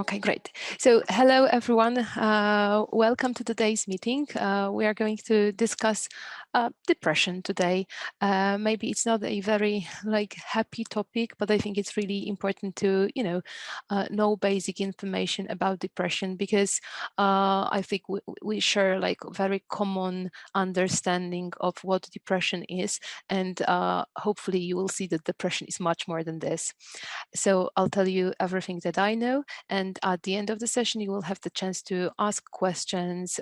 Okay, great. So hello, everyone. Welcome to today's meeting. We are going to discuss depression today. Maybe it's not a very happy topic, but I think it's really important to, know basic information about depression because I think we share very common understanding of what depression is. And hopefully you will see that depression is much more than this. So I'll tell you everything that I know. And at the end of the session, you will have the chance to ask questions,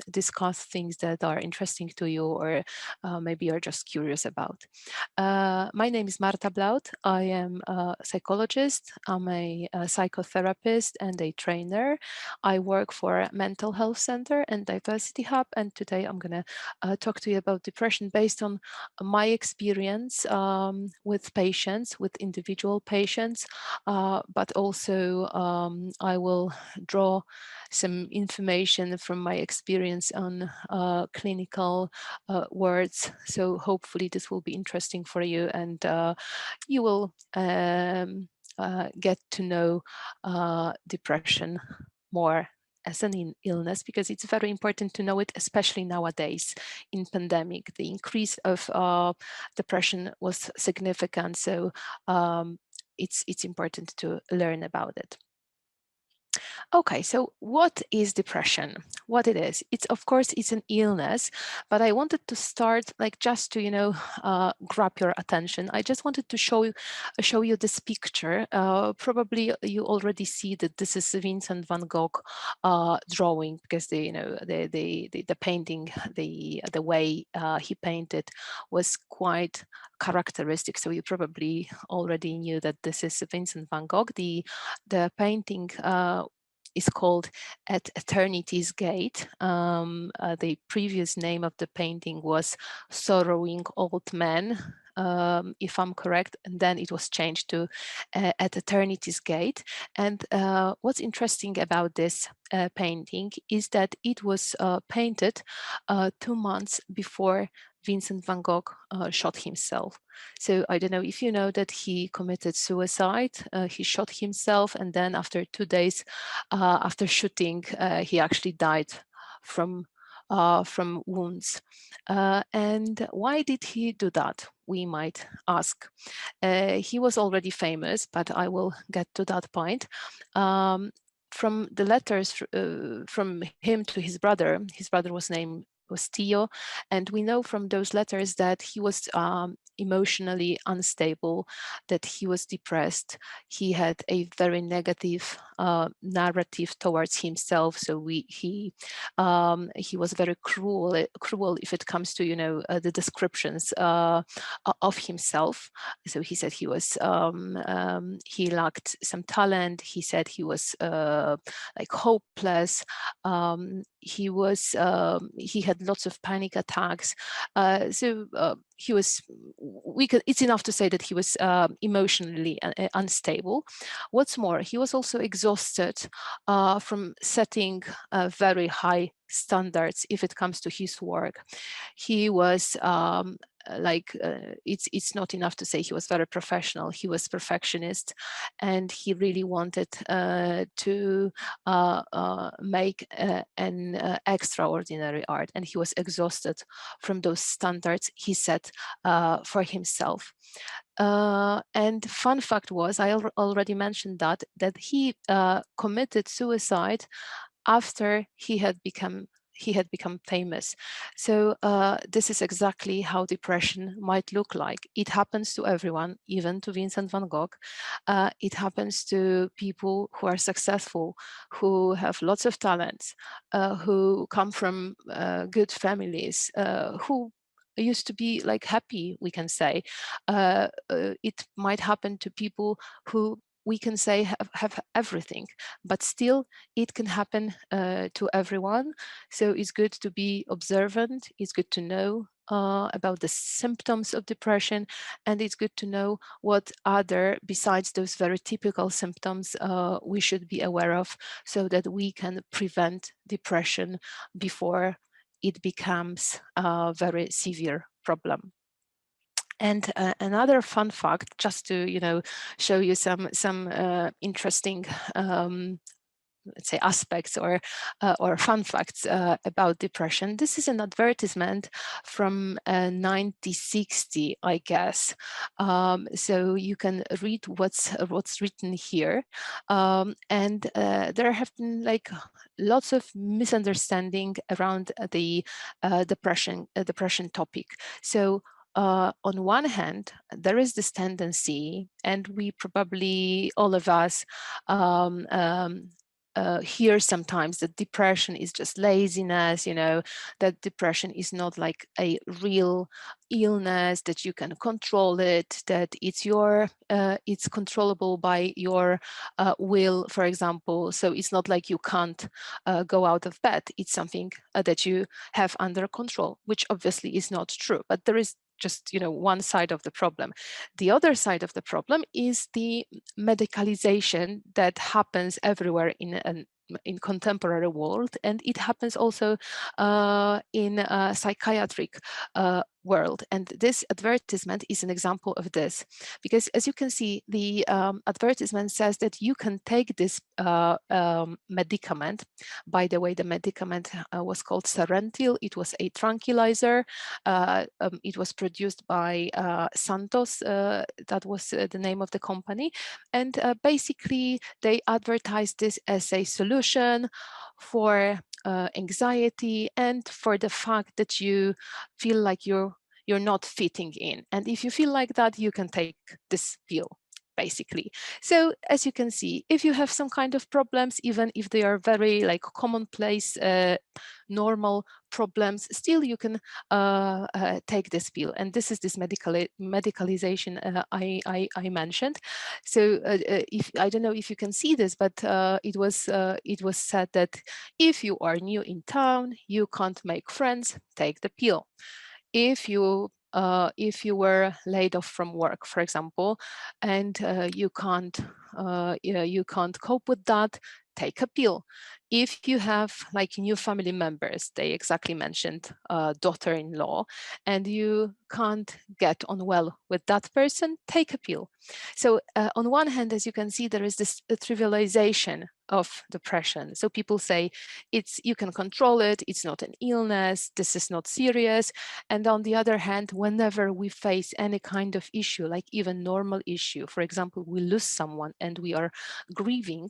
discuss things that are interesting to you, or maybe you're just curious about. My name is Marta Blaut. I am a psychologist. I'm a psychotherapist and a trainer. I work for a mental health center and diversity hub. And today I'm going to talk to you about depression based on my experience with patients, with individual patients, but also I will draw some information from my experience on clinical words. So hopefully this will be interesting for you, and you will get to know depression more as an illness, because it's very important to know it, especially nowadays in pandemic. The increase of depression was significant, so it's important to learn about it. Okay, so what is depression? What it is? It's, of course, it's an illness, but I wanted to start just to grab your attention. I just wanted to show you this picture. Probably you already see that this is Vincent van Gogh drawing, because the painting, the way he painted was quite characteristic. So you probably already knew that this is Vincent van Gogh. The painting is called At Eternity's Gate. The previous name of the painting was Sorrowing Old Man, if I'm correct, and then it was changed to At Eternity's Gate. And what's interesting about this painting is that it was painted 2 months before Vincent van Gogh shot himself. So I don't know if you know that he committed suicide. He shot himself, and then after 2 days after shooting, he actually died from wounds. And why did he do that, we might ask? He was already famous, but I will get to that point. From the letters from him to his brother was Theo, and we know from those letters that he was emotionally unstable, that he was depressed. He had a very negative narrative towards himself. So he was very cruel if it comes to the descriptions of himself. So he said he was he lacked some talent. He said he was hopeless. He had lots of panic attacks. He was, it's enough to say that he was emotionally unstable. What's more, he was also exhausted from setting very high standards if it comes to his work. He was it's not enough to say he was very professional. He was perfectionist, and he really wanted to make an extraordinary art, and he was exhausted from those standards he set for himself. And fun fact was, I already mentioned that he committed suicide after he had become famous. So this is exactly how depression might look like. It happens to everyone, even to Vincent van Gogh. It happens to people who are successful, who have lots of talents, who come from good families, who used to be happy, we can say. It might happen to people who we can say have everything, but still it can happen to everyone. So it's good to be observant. It's good to know about the symptoms of depression, and it's good to know what other, besides those very typical symptoms, we should be aware of, so that we can prevent depression before it becomes a very severe problem. And another fun fact, just to show you some interesting let's say aspects or fun facts about depression. This is an advertisement from 1960, I guess. So you can read what's written here, and there have been like lots of misunderstanding around the depression topic. So on one hand, there is this tendency, and we probably, all of us, hear sometimes that depression is just laziness, that depression is not like a real illness, that you can control it, that it's controllable by your will, for example. So it's not like you can't go out of bed. It's something that you have under control, which obviously is not true. But there is just one side of the problem. The other side of the problem is the medicalization that happens everywhere in contemporary world, and it happens also in a psychiatric world. And this advertisement is an example of this, because as you can see, the advertisement says that you can take this medicament. By the way, the medicament was called Serentil. It was a tranquilizer. It was produced by Santos. That was the name of the company. And basically, they advertised this as a solution for anxiety and for the fact that you feel like you're not fitting in. And if you feel like that, you can take this pill, basically. So as you can see, if you have some kind of problems, even if they are very like commonplace, normal problems, still you can take this pill. And this is this medicalization I mentioned. So if I don't know if you can see this, but it was said that if you are new in town, you can't make friends, take the pill. If you were laid off from work, for example, and you can't cope with that, take a pill. If you have like new family members, they exactly mentioned daughter-in-law, and you can't get on well with that person, take a pill. So on one hand, as you can see, there is this trivialization of depression. So people say you can control it, it's not an illness, this is not serious. And on the other hand, whenever we face any kind of issue, like even normal issue, for example, we lose someone and we are grieving,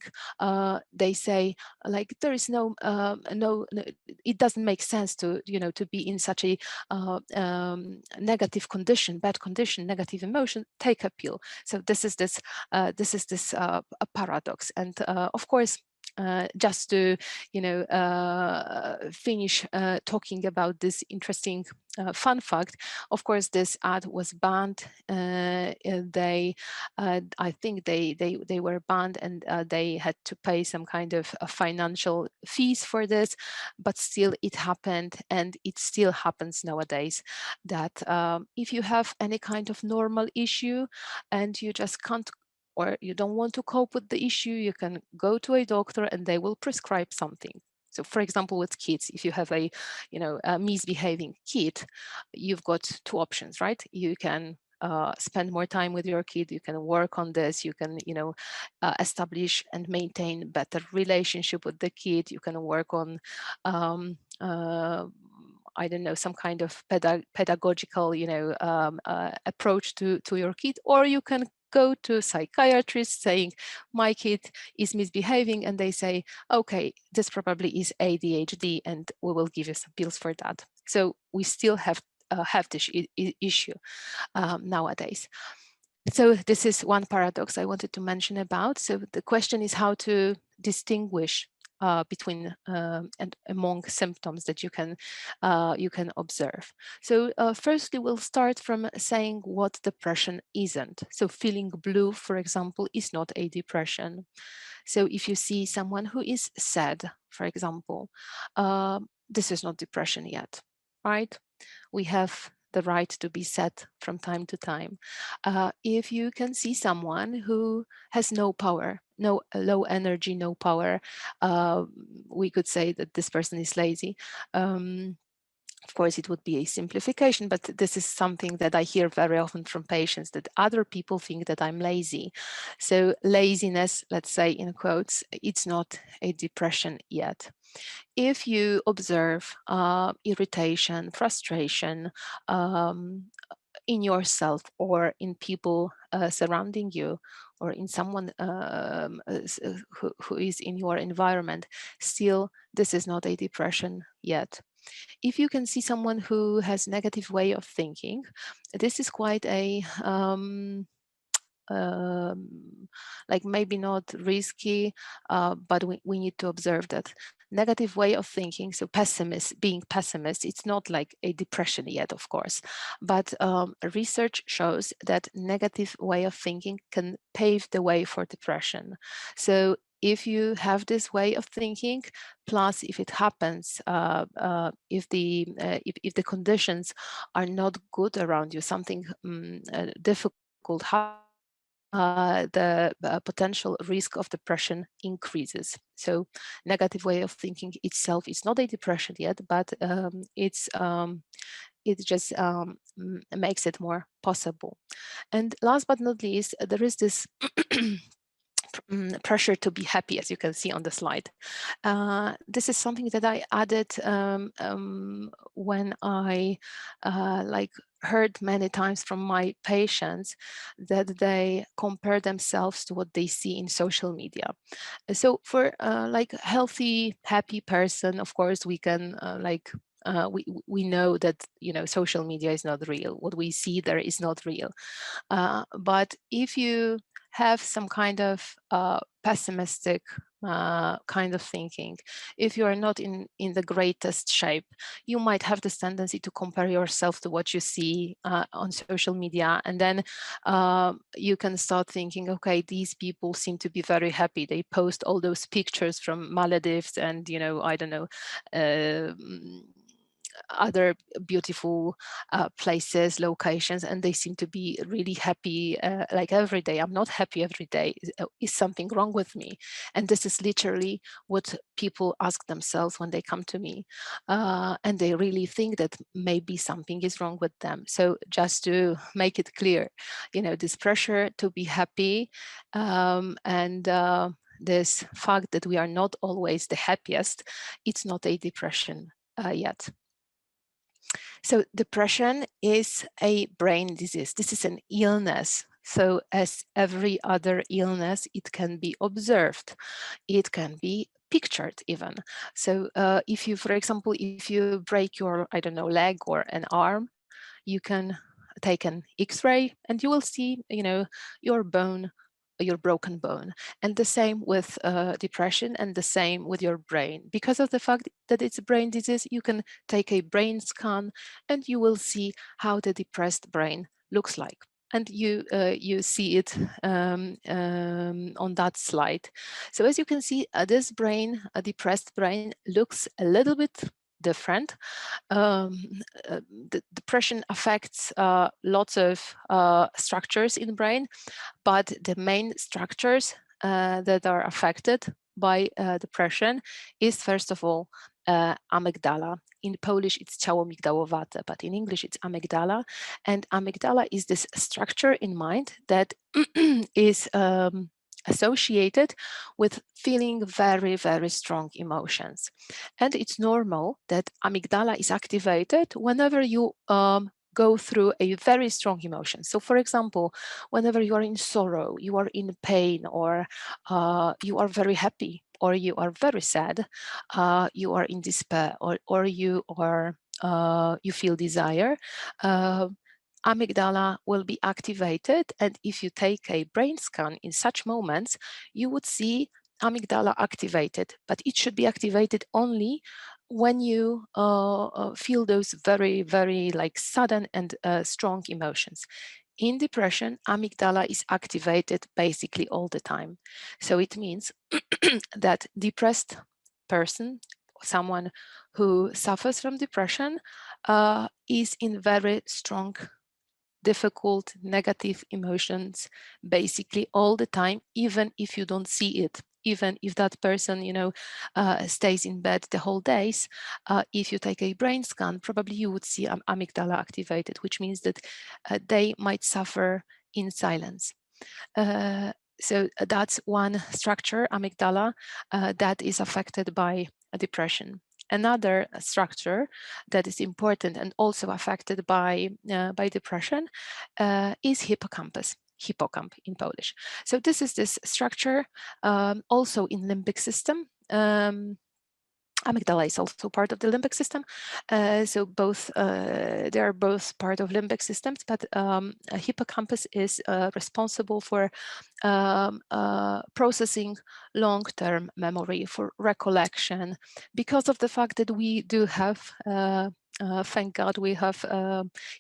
they say like there is no, it doesn't make sense to to be in such a negative condition, bad condition, negative emotion, take a pill. So this is this a paradox. And of course, just to finish talking about this interesting fun fact, of course this ad was banned. I think they were banned, and they had to pay some kind of financial fees for this, but still it happened, and it still happens nowadays, that if you have any kind of normal issue and you just can't, or you don't want to cope with the issue, you can go to a doctor and they will prescribe something. So for example, with kids, if you have a misbehaving kid, you've got two options, right? You can spend more time with your kid, you can work on this, you can establish and maintain better relationship with the kid, you can work on I don't know, some kind of pedagogical, approach to your kid, or you can go to a psychiatrist saying, my kid is misbehaving, and they say, okay, this probably is ADHD, and we will give you some pills for that. So we still have this issue nowadays. So this is one paradox I wanted to mention about. So the question is how to distinguish between and among symptoms that you can observe. So firstly, we'll start from saying what depression isn't. So feeling blue, for example, is not a depression. So if you see someone who is sad, for example, this is not depression yet, right? We have the right to be sad from time to time. If you can see someone who has no power, no low energy, no power, we could say that this person is lazy. Of course, it would be a simplification, but this is something that I hear very often from patients, that other people think that I'm lazy. So laziness, let's say in quotes, it's not a depression yet. If you observe irritation, frustration in yourself or in people surrounding you, or in someone who is in your environment, still, this is not a depression yet. If you can see someone who has negative way of thinking, this is quite a like maybe not risky, but we need to observe that negative way of thinking. So being pessimist, it's not like a depression yet, of course, but research shows that negative way of thinking can pave the way for depression. So if you have this way of thinking, plus if it happens, if the conditions are not good around you, something difficult happens, the potential risk of depression increases. So negative way of thinking itself is not a depression yet, but it just makes it more possible. And last but not least, there is this pressure to be happy, as you can see on the slide. This is something that I added when I like heard many times from my patients that they compare themselves to what they see in social media. So for like a healthy, happy person, of course, we can we know that social media is not real. What we see there is not real. But if you have some kind of pessimistic kind of thinking, if you are not in the greatest shape, you might have this tendency to compare yourself to what you see on social media, and then you can start thinking, okay, these people seem to be very happy. They post all those pictures from Maldives and I don't know, other beautiful places, locations, and they seem to be really happy like every day. I'm not happy every day. Is something wrong with me? And this is literally what people ask themselves when they come to me. And they really think that maybe something is wrong with them. So just to make it clear, this pressure to be happy and this fact that we are not always the happiest, it's not a depression yet. So depression is a brain disease. This is an illness. So as every other illness, it can be observed. It can be pictured even. So if you, for example, if you break your, I don't know, leg or an arm, you can take an X-ray and you will see, your bone, your broken bone. And the same with depression, and the same with your brain. Because of the fact that it's a brain disease, you can take a brain scan and you will see how the depressed brain looks like. And you see it on that slide. So as you can see, this brain, a depressed brain, looks a little bit different. um, the depression affects lots of structures in the brain, but the main structures that are affected by depression is, first of all, amygdala. In Polish, it's ciało migdałowate, but in English, it's amygdala. And amygdala is this structure in mind that is associated with feeling very, very strong emotions. And it's normal that amygdala is activated whenever you go through a very strong emotion. So for example, whenever you are in sorrow, you are in pain, or you are very happy, or you are very sad, you are in despair, or you are you feel desire, amygdala will be activated. And if you take a brain scan in such moments, you would see amygdala activated, but it should be activated only when you feel those very, very like sudden and strong emotions. In depression, amygdala is activated basically all the time. So it means that depressed person, someone who suffers from depression, is in very strong, difficult, negative emotions basically all the time, even if you don't see it, even if that person, stays in bed the whole days. If you take a brain scan, probably you would see amygdala activated, which means that they might suffer in silence. So that's one structure, amygdala, that is affected by depression. Another structure that is important and also affected by depression is hippocampus. Hippocamp in Polish. So this is this structure, also in limbic system. Amygdala is also part of the limbic system, so both they are both part of limbic systems. But hippocampus is responsible for processing long-term memory, for recollection, because of the fact that we do have. Thank God we have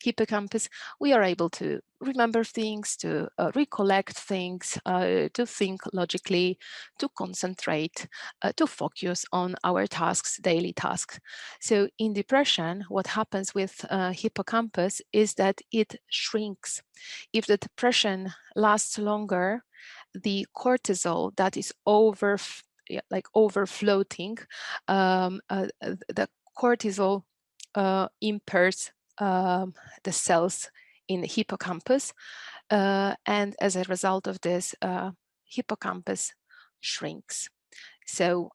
hippocampus. We are able to remember things, to recollect things, to think logically, to concentrate, to focus on our tasks, daily tasks. So in depression, what happens with hippocampus is that it shrinks. If the depression lasts longer, the cortisol that is overfloating, the cortisol impairs the cells in the hippocampus, and as a result of this, hippocampus shrinks. So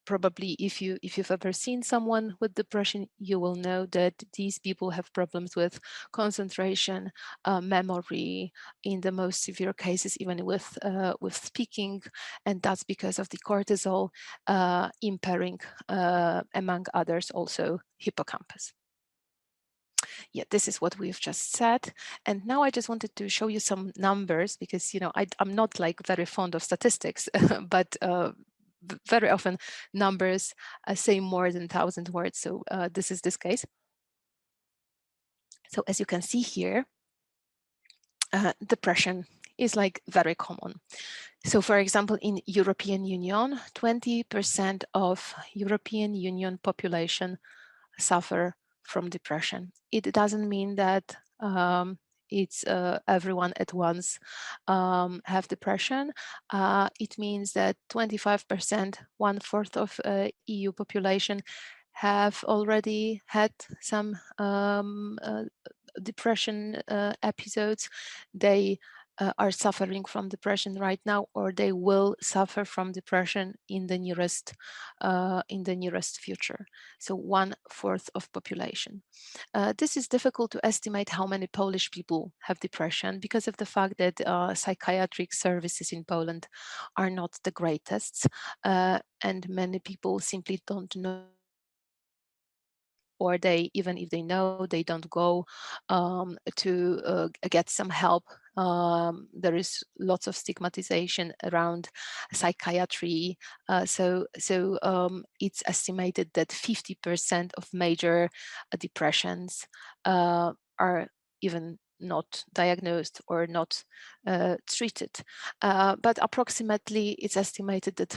probably if you've ever seen someone with depression, you will know that these people have problems with concentration, memory, in the most severe cases, even with speaking, and that's because of the cortisol impairing, among others, also hippocampus. Yeah, this is what we've just said. And now I just wanted to show you some numbers because, I'm not like very fond of statistics, but very often numbers say more than 1,000 words. So this is this case. So as you can see here, depression is like very common. So for example, in European Union, 20% of European Union population suffer from depression. It doesn't mean that it's everyone at once have depression. It means that 25%, 1/4 of EU population, have already had some depression episodes. They are suffering from depression right now, or they will suffer from depression in the nearest future. So 1/4 of population. This is difficult to estimate how many Polish people have depression because of the fact that psychiatric services in Poland are not the greatest, and many people simply don't know, or they, even if they know, they don't go to get some help. There is lots of stigmatization around psychiatry. So it's estimated that 50% of major depressions are even not diagnosed or not treated. But approximately it's estimated that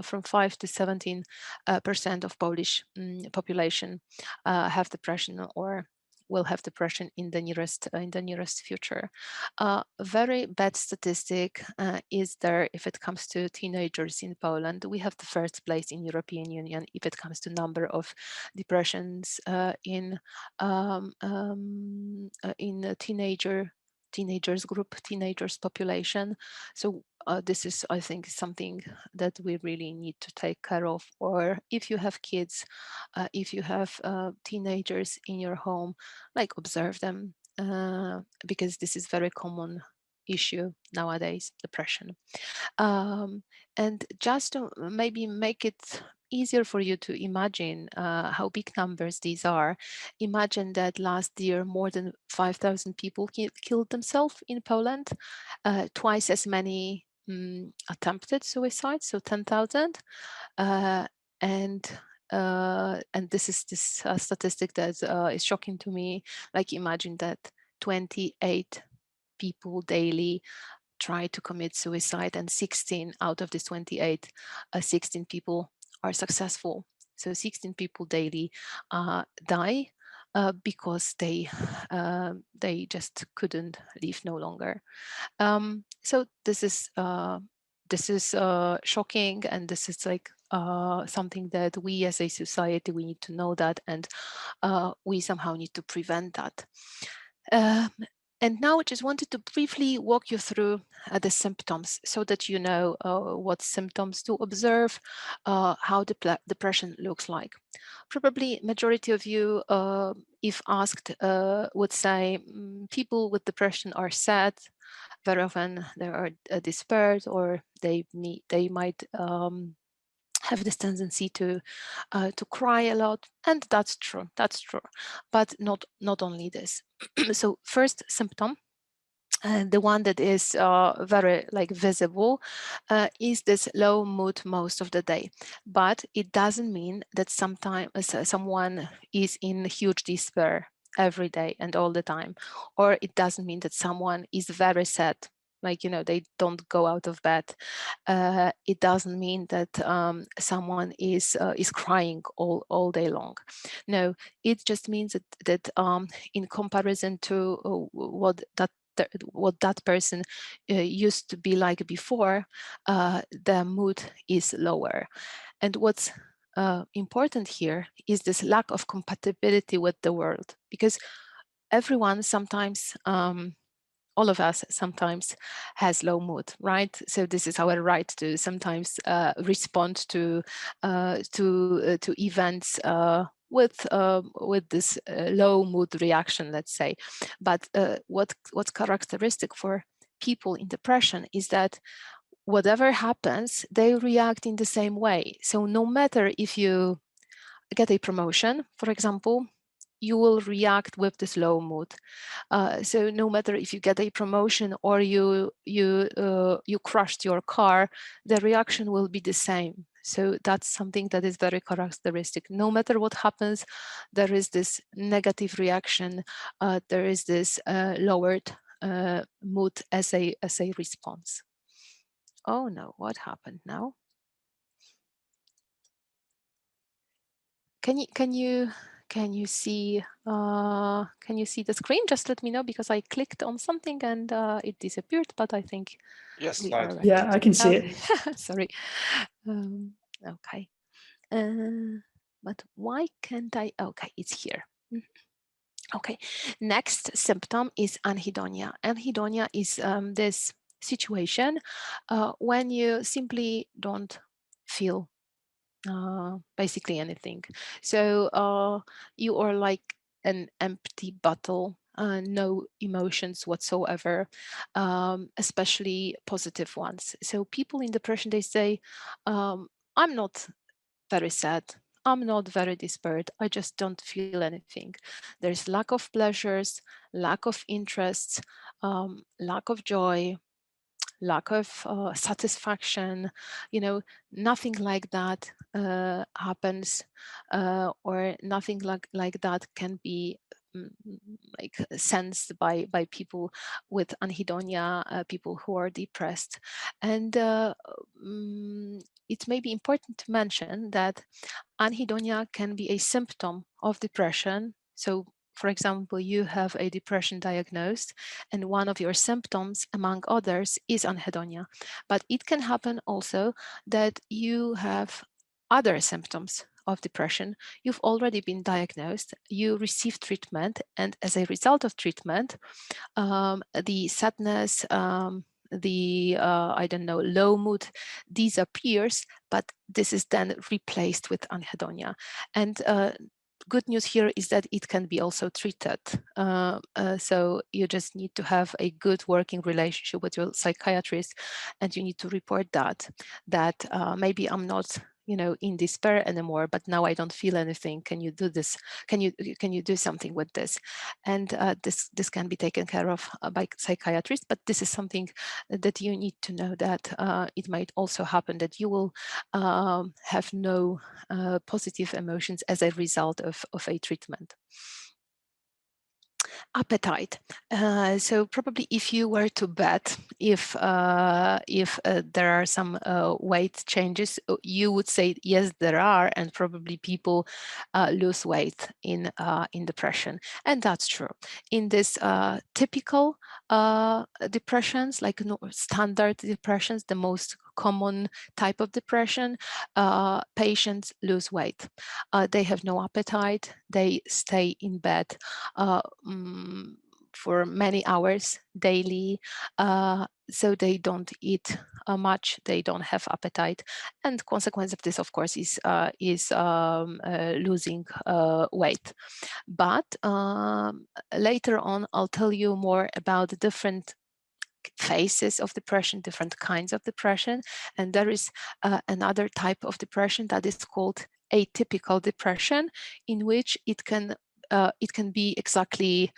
from 5 to 17% of Polish population have depression or will have depression in the nearest future. Very bad statistic is there if it comes to teenagers in Poland. We have the first place in European Union if it comes to number of depressions in a teenagers group, teenagers population. So this is, I think, something that we really need to take care of. Or if you have kids, if you have teenagers in your home, like observe them, because this is very common issue nowadays, depression. And just to maybe make it easier for you to imagine how big numbers these are, imagine that last year more than 5,000 people killed themselves in Poland, twice as many attempted suicide, so 10,000. And this is this statistic that is shocking to me. Like imagine that 28 people daily try to commit suicide, and 16 out of these 28, 16 people are successful. So 16 people daily die because they just couldn't live no longer. So this is this is shocking, and this is like something that we as a society, we need to know that, and we somehow need to prevent that. Um, and now I just wanted to briefly walk you through the symptoms so that you know what symptoms to observe, how the depression looks like. Probably majority of you, if asked, would say people with depression are sad. Very often they are despaired, or they might have this tendency to cry a lot, and that's true. That's true, but not only this. So first symptom, and the one that is very like visible, is this low mood most of the day. But it doesn't mean that sometimes someone is in huge despair every day and all the time, or it doesn't mean that someone is very sad, like, you know, they don't go out of bed. It doesn't mean that someone is crying all day long. No, it just means that in comparison to what that person used to be like before, the mood is lower. And what's important here is this lack of compatibility with the world, because everyone sometimes, all of us sometimes has low mood, right? So this is our right to sometimes respond to events with this low mood reaction, let's say. But what's characteristic for people in depression is that whatever happens, they react in the same way. So no matter if you get a promotion, for example, you will react with this low mood. So no matter if you get a promotion or you crushed your car, the reaction will be the same. So that's something that is very characteristic. No matter what happens, there is this negative reaction. There is this lowered mood as a response. Oh no, what happened now? Can you see the screen? Just let me know, because I clicked on something and it disappeared, but I think Yes, we are slide. ready Yeah, to. I can see Okay. it. Sorry. Okay. But why can't I? Okay, it's here. Okay. Next symptom is anhedonia. Anhedonia is this situation when you simply don't feel basically anything. So you are like an empty bottle, no emotions whatsoever, especially positive ones. So people in depression, they say, I'm not very sad. I'm not very despaired. I just don't feel anything. There's lack of pleasures, lack of interests, lack of joy, lack of satisfaction, nothing like that happens, or nothing like that can be mm, like sensed by people with anhedonia, people who are depressed. And it may be important to mention that anhedonia can be a symptom of depression. So for example, you have a depression diagnosed, and one of your symptoms, among others, is anhedonia. But it can happen also that you have other symptoms of depression. You've already been diagnosed, you receive treatment, and as a result of treatment, the sadness, the I don't know, low mood disappears, but this is then replaced with anhedonia. And good news here is that it can be also treated. So you just need to have a good working relationship with your psychiatrist, and you need to report that maybe I'm not in despair anymore, but now I don't feel anything. Can you do this? Can you do something with this? And this can be taken care of by psychiatrists. But this is something that you need to know, that it might also happen that you will have no positive emotions as a result of a treatment. Appetite. So probably if you were to bet if there are some weight changes, you would say yes, there are, and probably people lose weight in depression, and that's true. In this typical depressions, like standard depressions, the most common type of depression, patients lose weight. They have no appetite. They stay in bed for many hours daily, so they don't eat much. They don't have appetite, and consequence of this, of course, is losing weight. But later on, I'll tell you more about the different phases of depression, different kinds of depression. And there is another type of depression that is called atypical depression, in which it can be exactly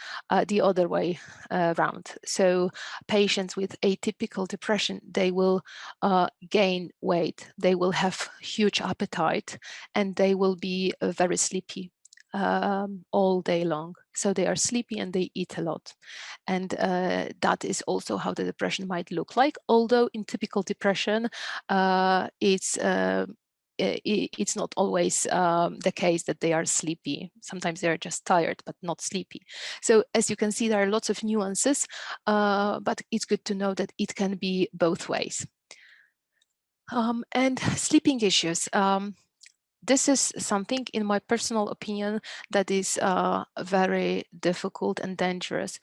the other way around. So patients with atypical depression, they will gain weight, they will have huge appetite, and they will be very sleepy all day long. So they are sleepy and they eat a lot. And that is also how the depression might look like. Although in typical depression, it's not always the case that they are sleepy. Sometimes they are just tired, but not sleepy. So as you can see, there are lots of nuances, but it's good to know that it can be both ways. And sleeping issues. This is something, in my personal opinion, that is very difficult and dangerous.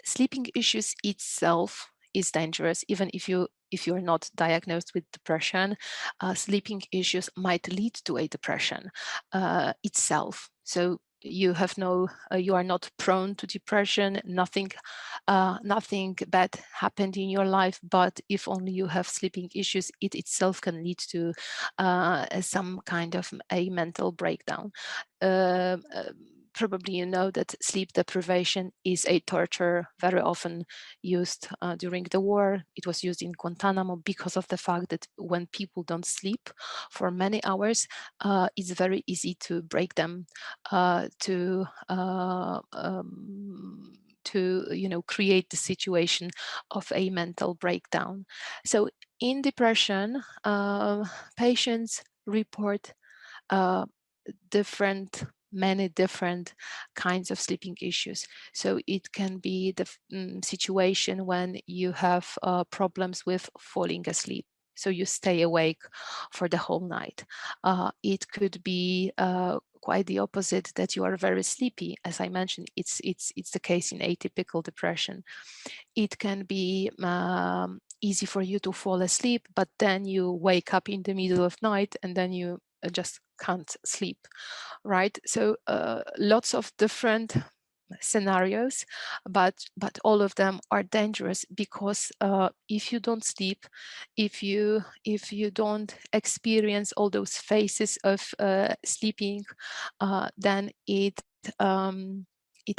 Sleeping issues itself is dangerous, even if you are not diagnosed with depression. Sleeping issues might lead to a depression itself. So you have you are not prone to depression. Nothing bad happened in your life, but if only you have sleeping issues, it itself can lead to some kind of a mental breakdown. Probably you know that sleep deprivation is a torture very often used during the war. It was used in Guantanamo because of the fact that when people don't sleep for many hours, it's very easy to break them, to create the situation of a mental breakdown. So in depression, patients report uh, many different kinds of sleeping issues. So it can be the situation when you have problems with falling asleep. So you stay awake for the whole night. It could be quite the opposite, that you are very sleepy. As I mentioned, it's the case in atypical depression. It can be easy for you to fall asleep, but then you wake up in the middle of night and then you just can't sleep, right? So lots of different scenarios, but all of them are dangerous, because if you don't sleep, if you don't experience all those phases of sleeping, then it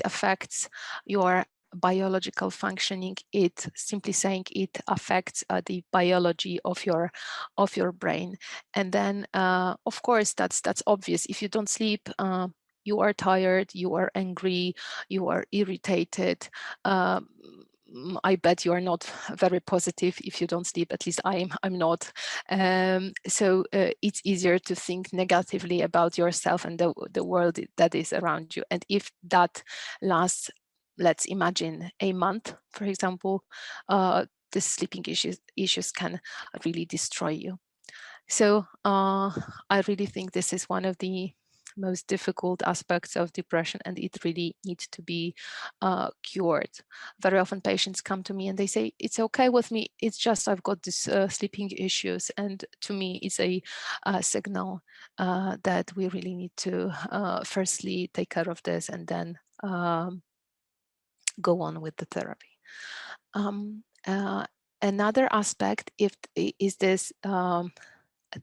affects your biological functioning. It simply saying, it affects the biology of your brain. And then of course that's obvious. If you don't sleep, you are tired, you are angry, you are irritated. I bet you are not very positive if you don't sleep. At least I'm not. So it's easier to think negatively about yourself and the world that is around you. And if that lasts, let's imagine, a month, for example, the sleeping issues can really destroy you. So I really think this is one of the most difficult aspects of depression, and it really needs to be cured. Very often patients come to me and they say, it's okay with me, it's just I've got this sleeping issues. And to me, it's a signal that we really need to firstly take care of this, and then go on with the therapy. Another aspect is this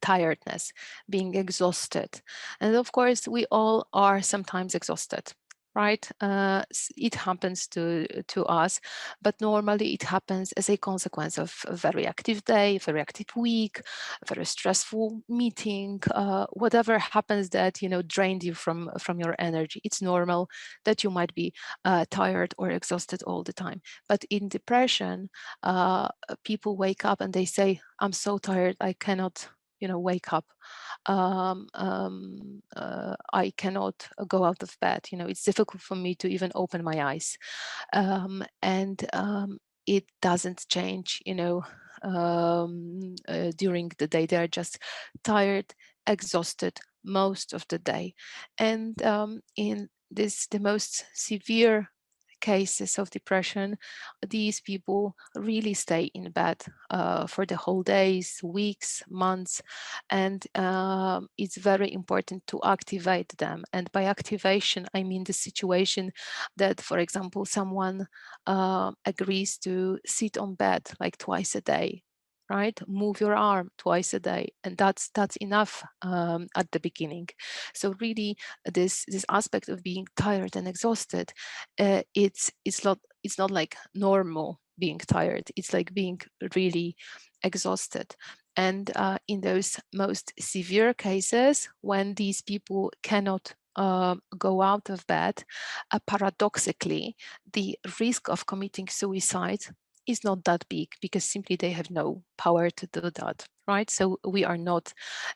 tiredness, being exhausted. And of course, we all are sometimes exhausted, right? It happens to us, but normally it happens as a consequence of a very active day, very active week, a very stressful meeting, whatever happens that drained you from your energy. It's normal that you might be tired or exhausted all the time. But in depression, people wake up and they say, I'm so tired, I cannot wake up. I cannot go out of bed. It's difficult for me to even open my eyes. And it doesn't change, during the day. They are just tired, exhausted most of the day. And in the most severe cases of depression, these people really stay in bed for the whole days, weeks, months, and it's very important to activate them. And by activation, I mean the situation that, for example, someone agrees to sit on bed like twice a day, right? Move your arm twice a day, and that's enough at the beginning. So really, this aspect of being tired and exhausted, it's not like normal being tired. It's like being really exhausted. And in those most severe cases, when these people cannot go out of bed, paradoxically, the risk of committing suicide is not that big because simply they have no power to do that, right? So we are not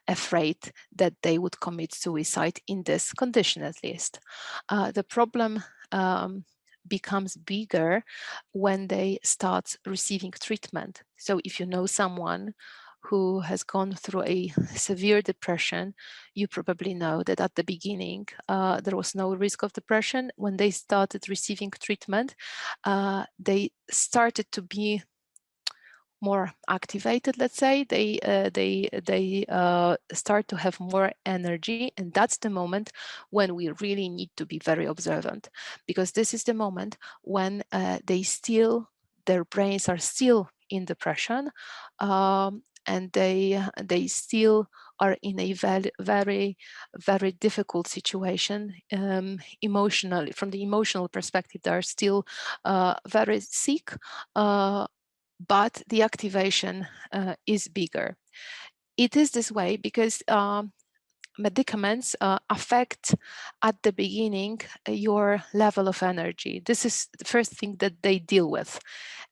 afraid that they would commit suicide in this condition, at least. The problem becomes bigger when they start receiving treatment. So if you know someone who has gone through a severe depression, you probably know that at the beginning there was no risk of depression. When they started receiving treatment, they started to be more activated, let's say. They start to have more energy, and that's the moment when we really need to be very observant, because this is the moment when their brains are still in depression, and they still are in a very difficult situation emotionally. From the emotional perspective, they are still very sick, but the activation is bigger. It is this way because medicaments affect at the beginning your level of energy. This is the first thing that they deal with,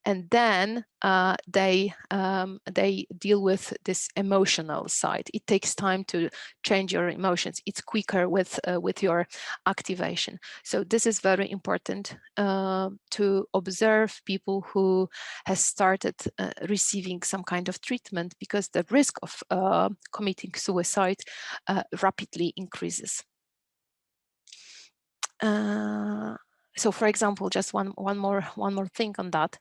and then they deal with this emotional side. It takes time to change your emotions. It's quicker with your activation. So this is very important to observe people who has started receiving some kind of treatment, because the risk of committing suicide rapidly increases. So, for example, just one more thing on that.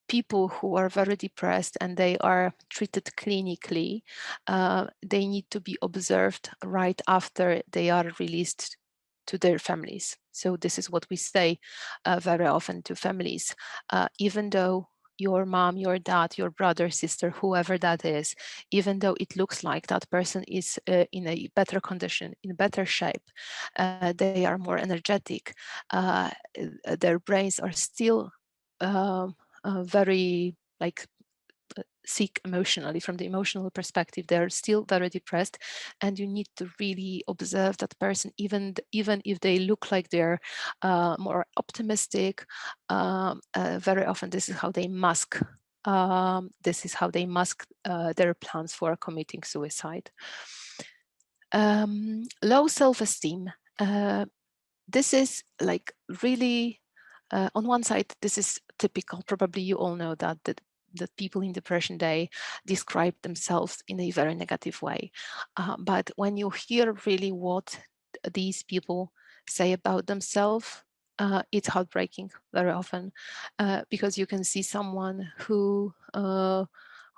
People who are very depressed and they are treated clinically, they need to be observed right after they are released to their families. So this is what we say very often to families. Even though your mom, your dad, your brother, sister, whoever that is, even though it looks like that person is in a better condition, in better shape, they are more energetic, their brains are still very like sick emotionally. From the emotional perspective, they're still very depressed, and you need to really observe that person, even if they look like they're more optimistic. Very often this is how they mask their plans for committing suicide. Low self-esteem. This is like really, on one side, this is typical. Probably you all know that people in depression, they describe themselves in a very negative way. But when you hear really what these people say about themselves, it's heartbreaking very often, because you can see someone who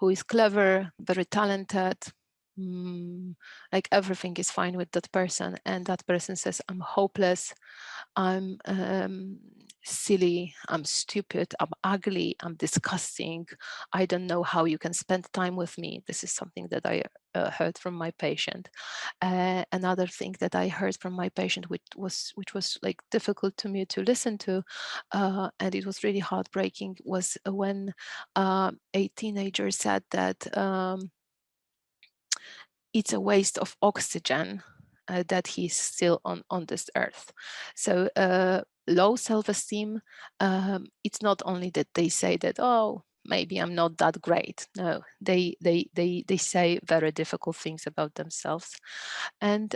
is clever, very talented, like everything is fine with that person, and that person says, I'm hopeless, I'm silly, I'm stupid, I'm ugly, I'm disgusting, I don't know how you can spend time with me. This is something that I heard from my patient. Another thing that I heard from my patient, which was like difficult to me to listen to, and it was really heartbreaking, was when a teenager said that it's a waste of oxygen that he's still on this earth. So low self-esteem, it's not only that they say that, oh, maybe I'm not that great. No, they say very difficult things about themselves. And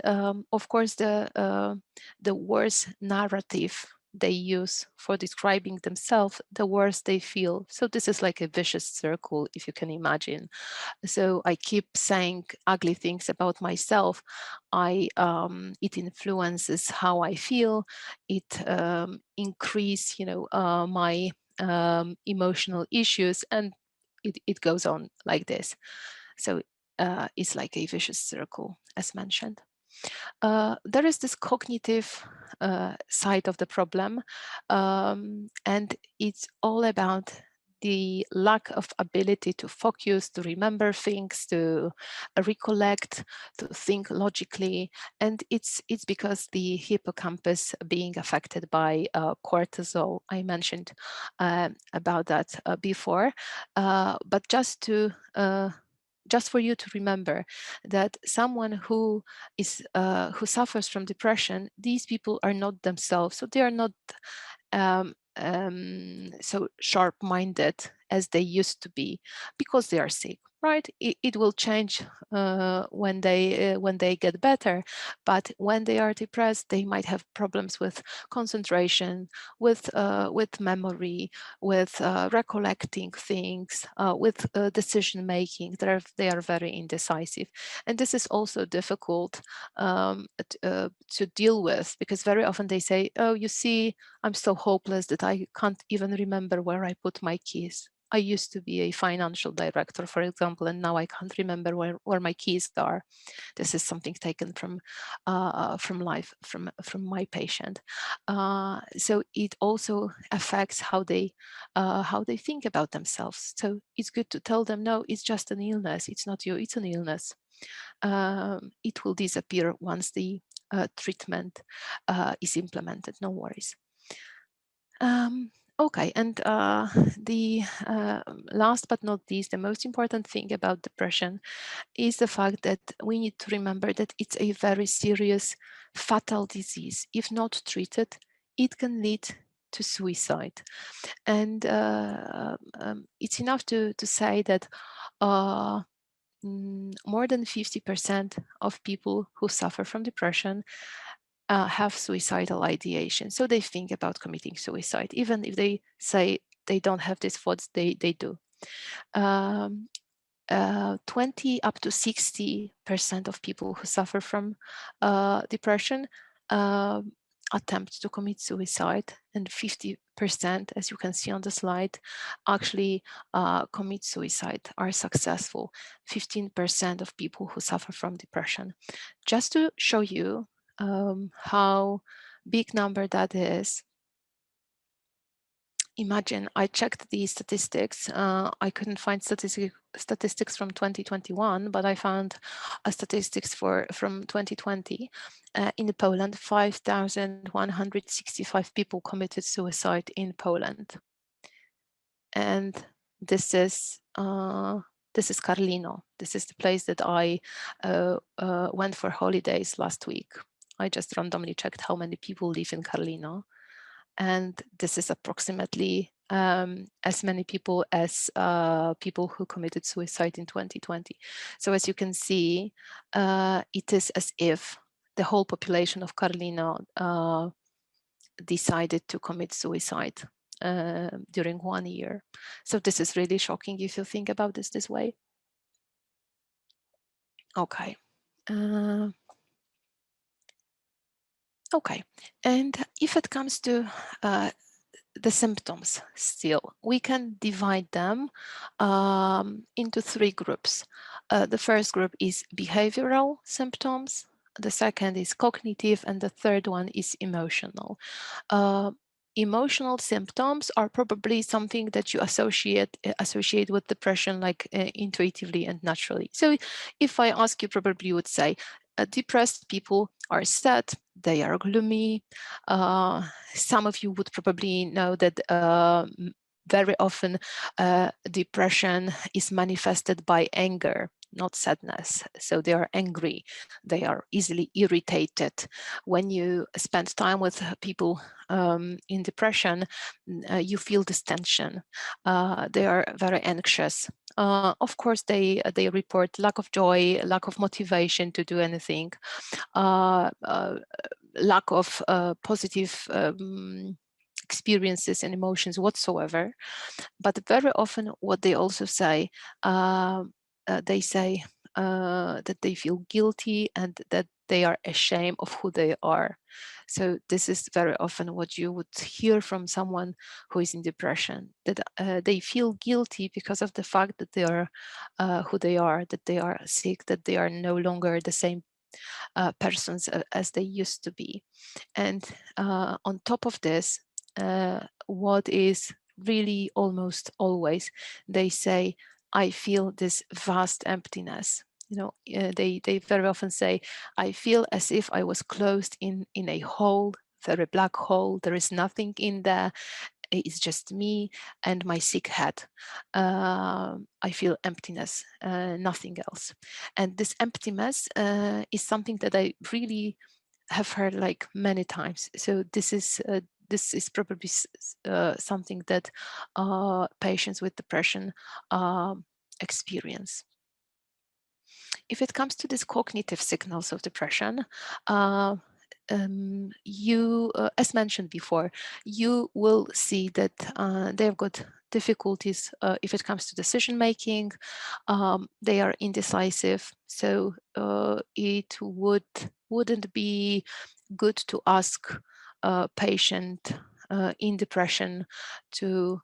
of course, the worst narrative they use for describing themselves, the worse they feel. So this is like a vicious circle, if you can imagine. So I keep saying ugly things about myself. It influences how I feel. It increase, my emotional issues, and it goes on like this. So it's like a vicious circle, as mentioned. There is this cognitive side of the problem, and it's all about the lack of ability to focus, to remember things, to recollect, to think logically, and it's because the hippocampus being affected by cortisol. I mentioned about that before, but just for you to remember that someone who suffers from depression, these people are not themselves, so they are not so sharp-minded as they used to be, because they are sick, right? It will change when they get better, but when they are depressed, they might have problems with concentration, with memory, with recollecting things, with decision making. They are very indecisive, and this is also difficult to deal with, because very often they say, "Oh, you see, I'm so hopeless that I can't even remember where I put my keys. I used to be a financial director, for example, and now I can't remember where my keys are." This is something taken from life, from my patient. So it also affects how they think about themselves. So it's good to tell them, no, it's just an illness. It's not you. It's an illness. It will disappear once the treatment is implemented. No worries. Okay, and the last but not least, the most important thing about depression is the fact that we need to remember that it's a very serious, fatal disease. If not treated, it can lead to suicide. And it's enough to say that more than 50% of people who suffer from depression have suicidal ideation. So they think about committing suicide. Even if they say they don't have these thoughts, they do. 20 up to 60% of people who suffer from depression attempt to commit suicide, and 50%, as you can see on the slide, actually commit suicide, are successful. 15% of people who suffer from depression. Just to show you how big number that is, imagine I checked the statistics. I couldn't find statistics from 2021, but I found statistics from 2020. In Poland, 5,165 people committed suicide in Poland, and this is Karlino. This is the place that I went for holidays last week. I just randomly checked how many people live in Karlino, and this is approximately as many people as people who committed suicide in 2020. So as you can see, it is as if the whole population of Karlino decided to commit suicide during 1 year. So this is really shocking if you think about this way. Okay. Okay, and if it comes to the symptoms, still, we can divide them into 3 groups. The first group is behavioral symptoms, the second is cognitive, and the third one is emotional. Emotional symptoms are probably something that you associate with depression, like intuitively and naturally. So if I ask you, probably you would say depressed people are sad, they are gloomy. Some of you would probably know that very often depression is manifested by anger, not sadness. So they are angry, they are easily irritated. When you spend time with people in depression, you feel this tension. They are very anxious. Of course, they report lack of joy, lack of motivation to do anything. lack of positive experiences and emotions whatsoever. But very often what they also say, they say that they feel guilty and that they are ashamed of who they are. So this is very often what you would hear from someone who is in depression, that they feel guilty because of the fact that they are who they are, that they are sick, that they are no longer the same persons as they used to be. And on top of this, what is really almost always, they say, I feel this vast emptiness. They very often say, I feel as if I was closed in a hole, very black hole. There is nothing in there. It's just me and my sick head. I feel emptiness, nothing else. And this emptiness is something that I really have heard like many times. So this is probably something that patients with depression experience. If it comes to these cognitive signals of depression, you, as mentioned before, you will see that they've got difficulties if it comes to decision making. They are indecisive, so it wouldn't be good to ask a patient in depression to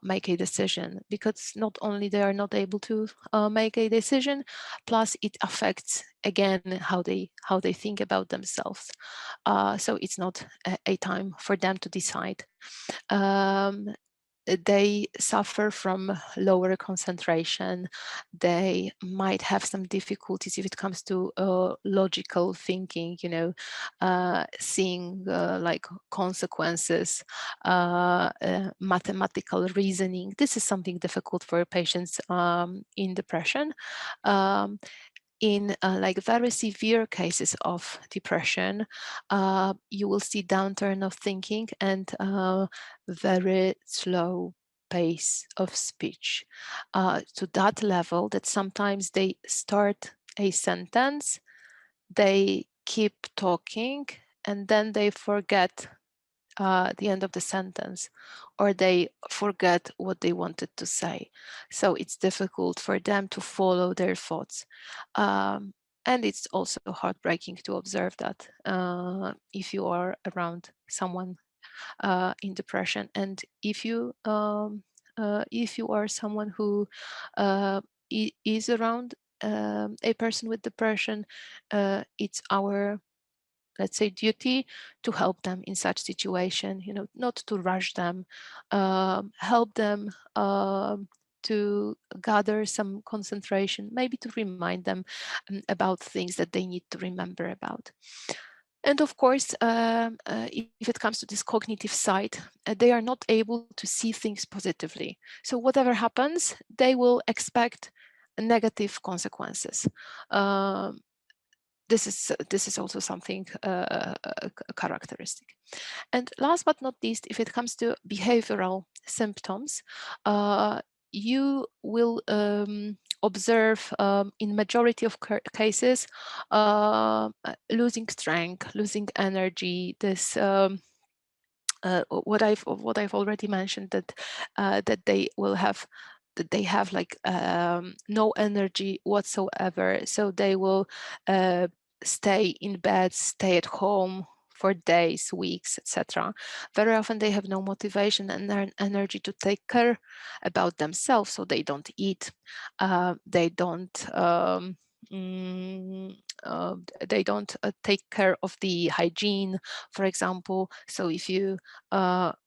make a decision, because not only they are not able to make a decision, plus it affects again how they think about themselves. So it's not a time for them to decide. Um, they suffer from lower concentration. They might have some difficulties if it comes to logical thinking, seeing like consequences, mathematical reasoning. This is something difficult for patients in depression. Um, in like very severe cases of depression, you will see downturn of thinking and very slow pace of speech, to that level that sometimes they start a sentence, they keep talking, and then they forget the end of the sentence, or they forget what they wanted to say. So it's difficult for them to follow their thoughts. And it's also heartbreaking to observe that if you are around someone in depression, and if you are someone who is around a person with depression, it's our, let's say, duty to help them in such situation, not to rush them, help them to gather some concentration, maybe to remind them about things that they need to remember about. And of course, if it comes to this cognitive side, they are not able to see things positively. So whatever happens, they will expect negative consequences. Um, this is also something characteristic. And last but not least, if it comes to behavioral symptoms, you will observe in majority of cases losing strength, losing energy. This what I've already mentioned, that they will have, that they have like no energy whatsoever. So they will stay in bed, stay at home for days, weeks, etc. Very often they have no motivation and energy to take care about themselves, so they don't eat, they don't mm, uh, they don't take care of the hygiene, for example. So if you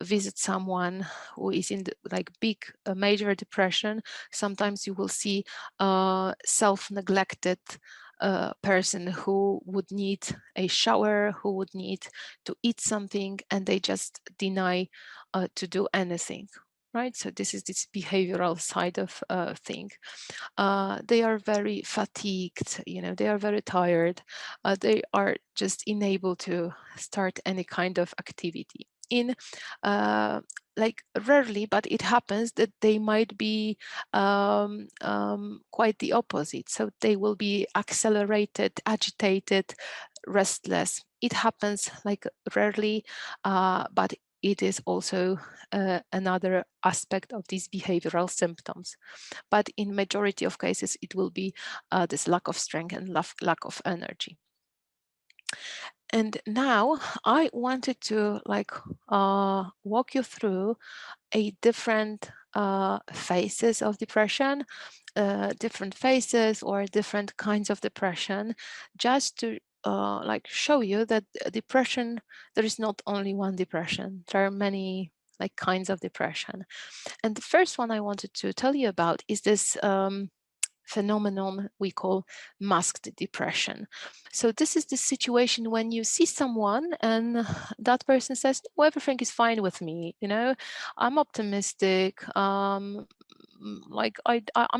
visit someone who is in the, like big major depression, sometimes you will see self-neglected person who would need a shower, who would need to eat something, and they just deny to do anything. Right, so this is this behavioral side of thing. They are very fatigued, they are very tired. They are just unable to start any kind of activity. In like rarely, but it happens that they might be quite the opposite. So they will be accelerated, agitated, restless. It happens like rarely, but it is also another aspect of these behavioral symptoms. But in majority of cases, it will be this lack of strength and lack of energy. And now I wanted to walk you through a different phases of depression, different phases or different kinds of depression, just to show you that depression, there is not only one depression. There are many kinds of depression. And the first one I wanted to tell you about is this phenomenon we call masked depression. So this is the situation when you see someone and that person says, "Oh, everything is fine with me, I'm optimistic, I'm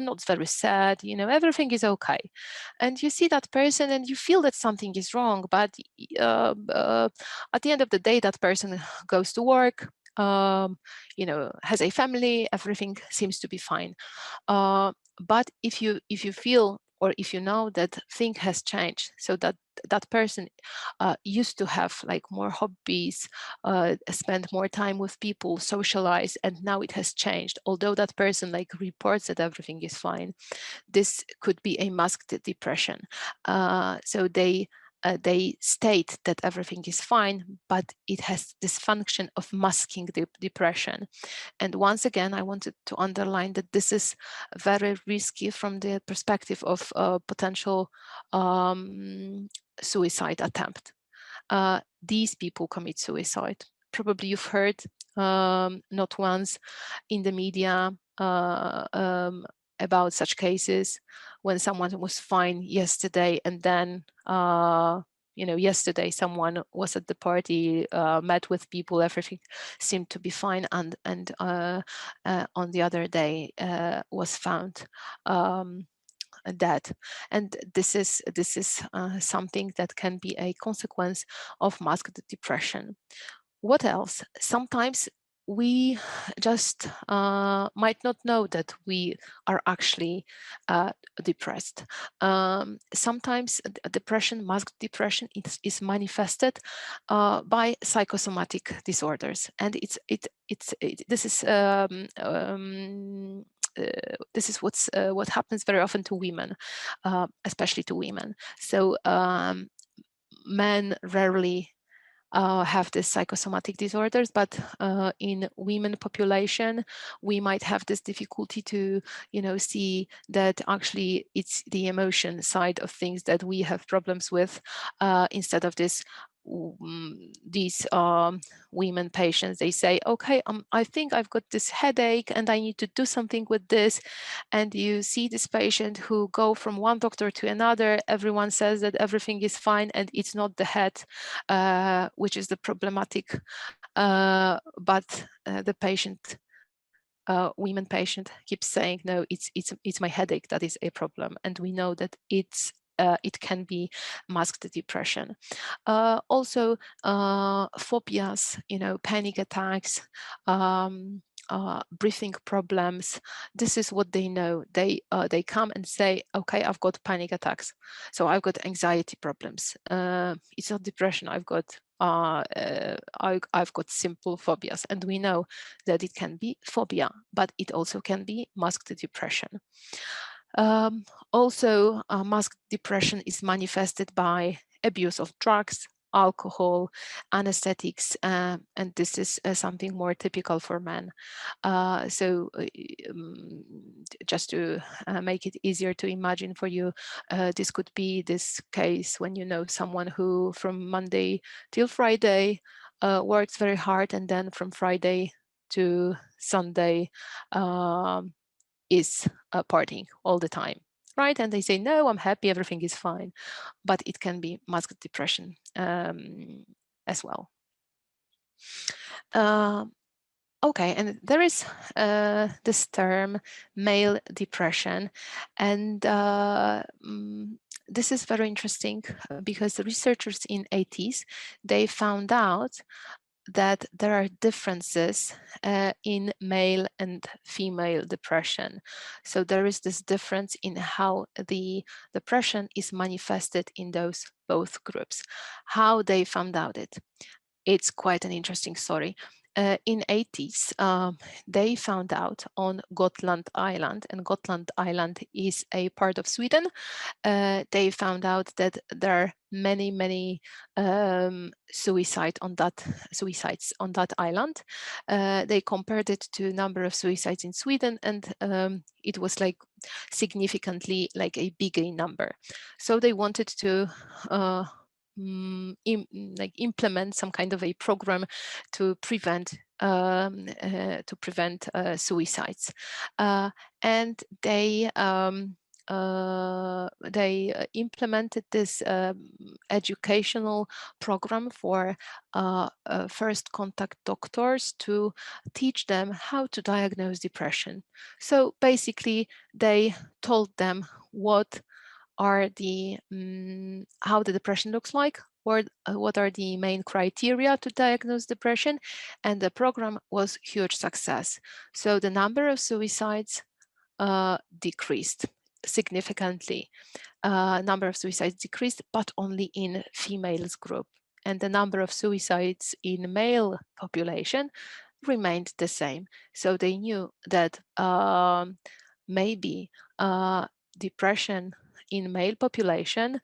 not very sad, everything is okay." And you see that person and you feel that something is wrong, but at the end of the day, that person goes to work, has a family, everything seems to be fine. But if you feel, or if you know that thing has changed, so that that person used to have more hobbies, spend more time with people, socialize, and now it has changed, although that person reports that everything is fine, this could be a masked depression. So they state that everything is fine, but it has this function of masking the depression. And once again, I wanted to underline that this is very risky from the perspective of potential suicide attempt. These people commit suicide. Probably you've heard not once in the media about such cases when someone was fine yesterday and then yesterday someone was at the party, met with people, everything seemed to be fine, and on the other day was found dead. And this is something that can be a consequence of masked depression. What else? Sometimes we just might not know that we are actually depressed. Sometimes depression, masked depression, is manifested by psychosomatic disorders, and this is what happens very often to women, especially to women. So men rarely have this psychosomatic disorders, but in women population, we might have this difficulty to, see that actually it's the emotion side of things that we have problems with, instead of this. These women patients, they say, okay, I think I've got this headache and I need to do something with this. And you see this patient who go from one doctor to another, everyone says that everything is fine, and it's not the head which is the problematic, but the patient, women patient, keeps saying, no, it's my headache that is a problem. And we know that it can be masked depression. Also, phobias, panic attacks, breathing problems. This is what they know. They come and say, okay, I've got panic attacks, so I've got anxiety problems. It's not depression. I've got simple phobias, and we know that it can be phobia, but it also can be masked depression. Also, masked depression is manifested by abuse of drugs, alcohol, anesthetics, and this is something more typical for men. Just to make it easier to imagine for you, this could be this case when you know someone who from Monday till Friday works very hard, and then from Friday to Sunday is partying all the time, right? And they say, no, I'm happy, everything is fine. But it can be masked depression as well. Okay, and there is this term, male depression, and this is very interesting because the researchers in 80s, they found out that there are differences in male and female depression. So there is this difference in how the depression is manifested in those both groups. How they found out it. It's quite an interesting story. In 80s, they found out on Gotland Island, and Gotland Island is a part of Sweden. They found out that there are many suicides on that island. They compared it to number of suicides in Sweden, and it was like significantly like a bigger number. So they wanted to implement some kind of a program to prevent suicides, and they implemented this educational program for first contact doctors to teach them how to diagnose depression. So basically, they told them what are the how the depression looks like, or what are the main criteria to diagnose depression, and the program was huge success. So the number of suicides decreased significantly. Number of suicides decreased, but only in females group, and the number of suicides in male population remained the same. So they knew that maybe depression in male population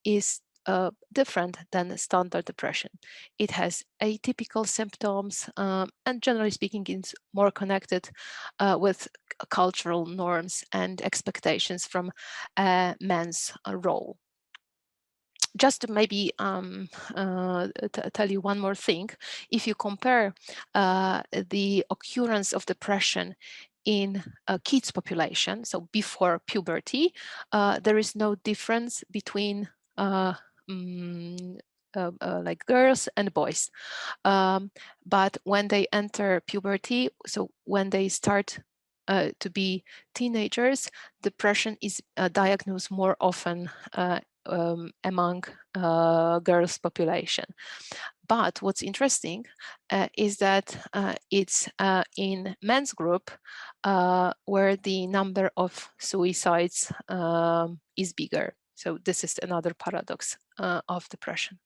is different than standard depression. It has atypical symptoms, and generally speaking, it's more connected with cultural norms and expectations from men's role. Just to maybe tell you one more thing, if you compare the occurrence of depression in a kids population, so before puberty, there is no difference between like girls and boys. But when they enter puberty, so when they start to be teenagers, depression is diagnosed more often among girls' population. But what's interesting is that it's in men's group where the number of suicides is bigger. So this is another paradox of depression.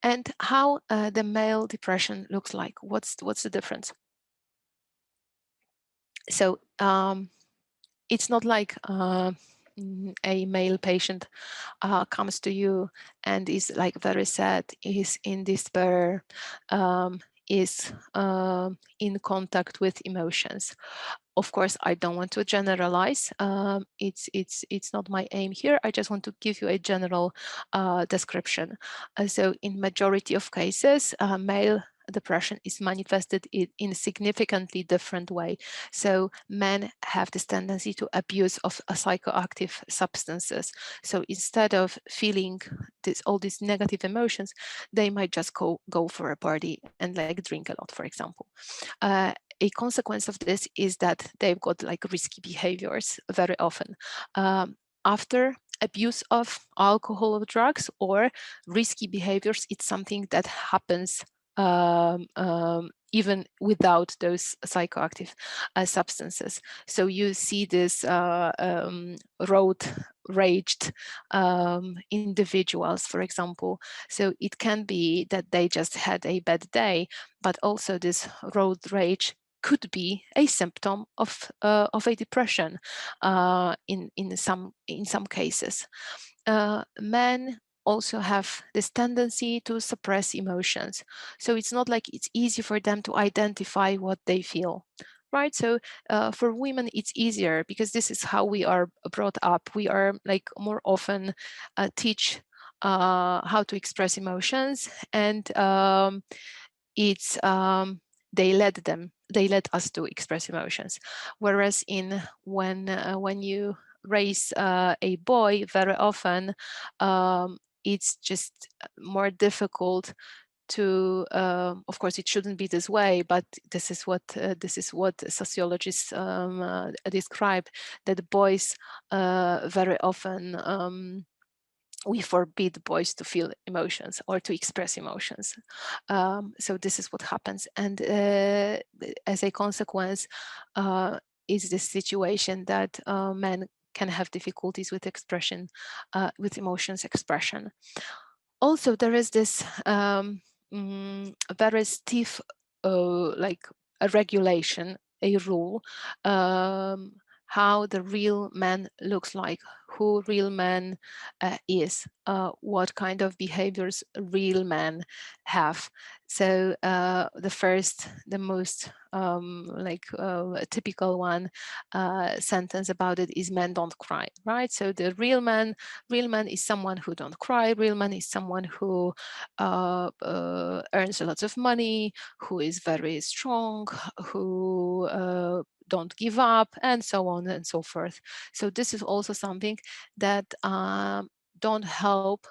And how the male depression looks like. What's the difference? So it's not like a male patient comes to you and is like very sad, is in despair, is in contact with emotions. Of course, I don't want to generalize. It's not my aim here. I just want to give you a general description. So in majority of cases, male depression is manifested in a significantly different way. So men have this tendency to abuse of psychoactive substances. So instead of feeling all these negative emotions, they might just go for a party and like drink a lot, for example. A consequence of this is that they've got like risky behaviors very often. After abuse of alcohol or drugs or risky behaviors, it's something that happens even without those psychoactive substances. So you see this road raged individuals, for example. So it can be that they just had a bad day, but also this road rage could be a symptom of a depression in some cases. Men also have this tendency to suppress emotions. So it's not like it's easy for them to identify what they feel, right? So for women, it's easier because this is how we are brought up. We are like more often teach how to express emotions, and it's they let us to express emotions. Whereas when you raise a boy, very often it's just more difficult to of course it shouldn't be this way, but this is what sociologists describe, that boys very often we forbid boys to feel emotions or to express emotions. So this is what happens. And as a consequence, is this situation that men can have difficulties with expression, with emotions expression. Also, there is this very stiff, like a regulation, a rule, how the real man looks like, who real man is, what kind of behaviors real men have. So the most typical one sentence about it is men don't cry, right? So the real man is someone who don't cry. Real man is someone who earns a lot of money, who is very strong, who don't give up, and so on and so forth. So this is also something that don't help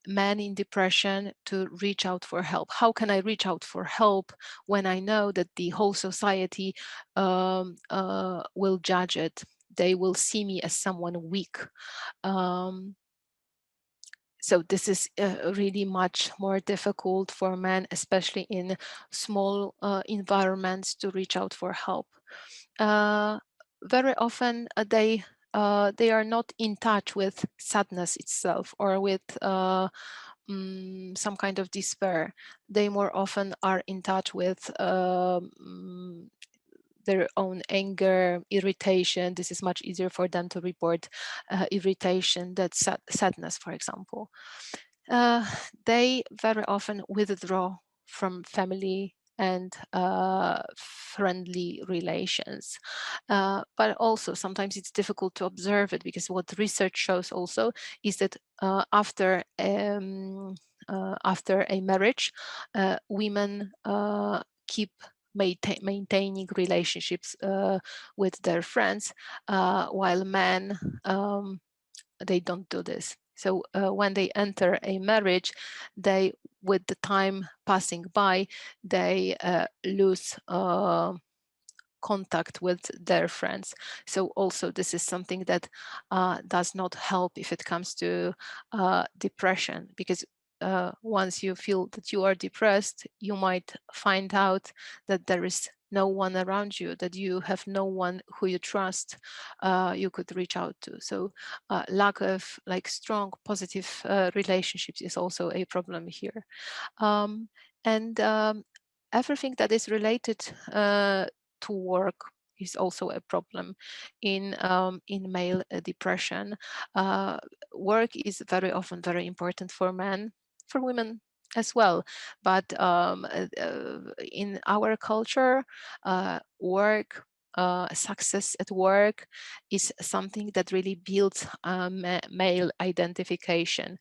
men in depression to reach out for help. How can I reach out for help when I know that the whole society will judge it? They will see me as someone weak. Um, so this is really much more difficult for men, especially in small environments, to reach out for help. Uh, Very often they are not in touch with sadness itself or with some kind of despair. They more often are in touch with their own anger, irritation. This is much easier for them to report irritation than sadness, for example. Uh, they very often withdraw from family and friendly relations. But also sometimes it's difficult to observe it, because what research shows also is that after a marriage, women keep maintaining relationships with their friends, while men, they don't do this. So when they enter a marriage, they, with the time passing by, they lose contact with their friends. So also this is something that does not help if it comes to depression, because once you feel that you are depressed, you might find out that there is no one around you, that you have no one who you trust, you could reach out to. So lack of like strong positive relationships is also a problem here. um, and everything that is related to work is also a problem in male depression. Uh, Work is very often very important for men, for women as well. But in our culture, work, success at work is something that really builds male identification.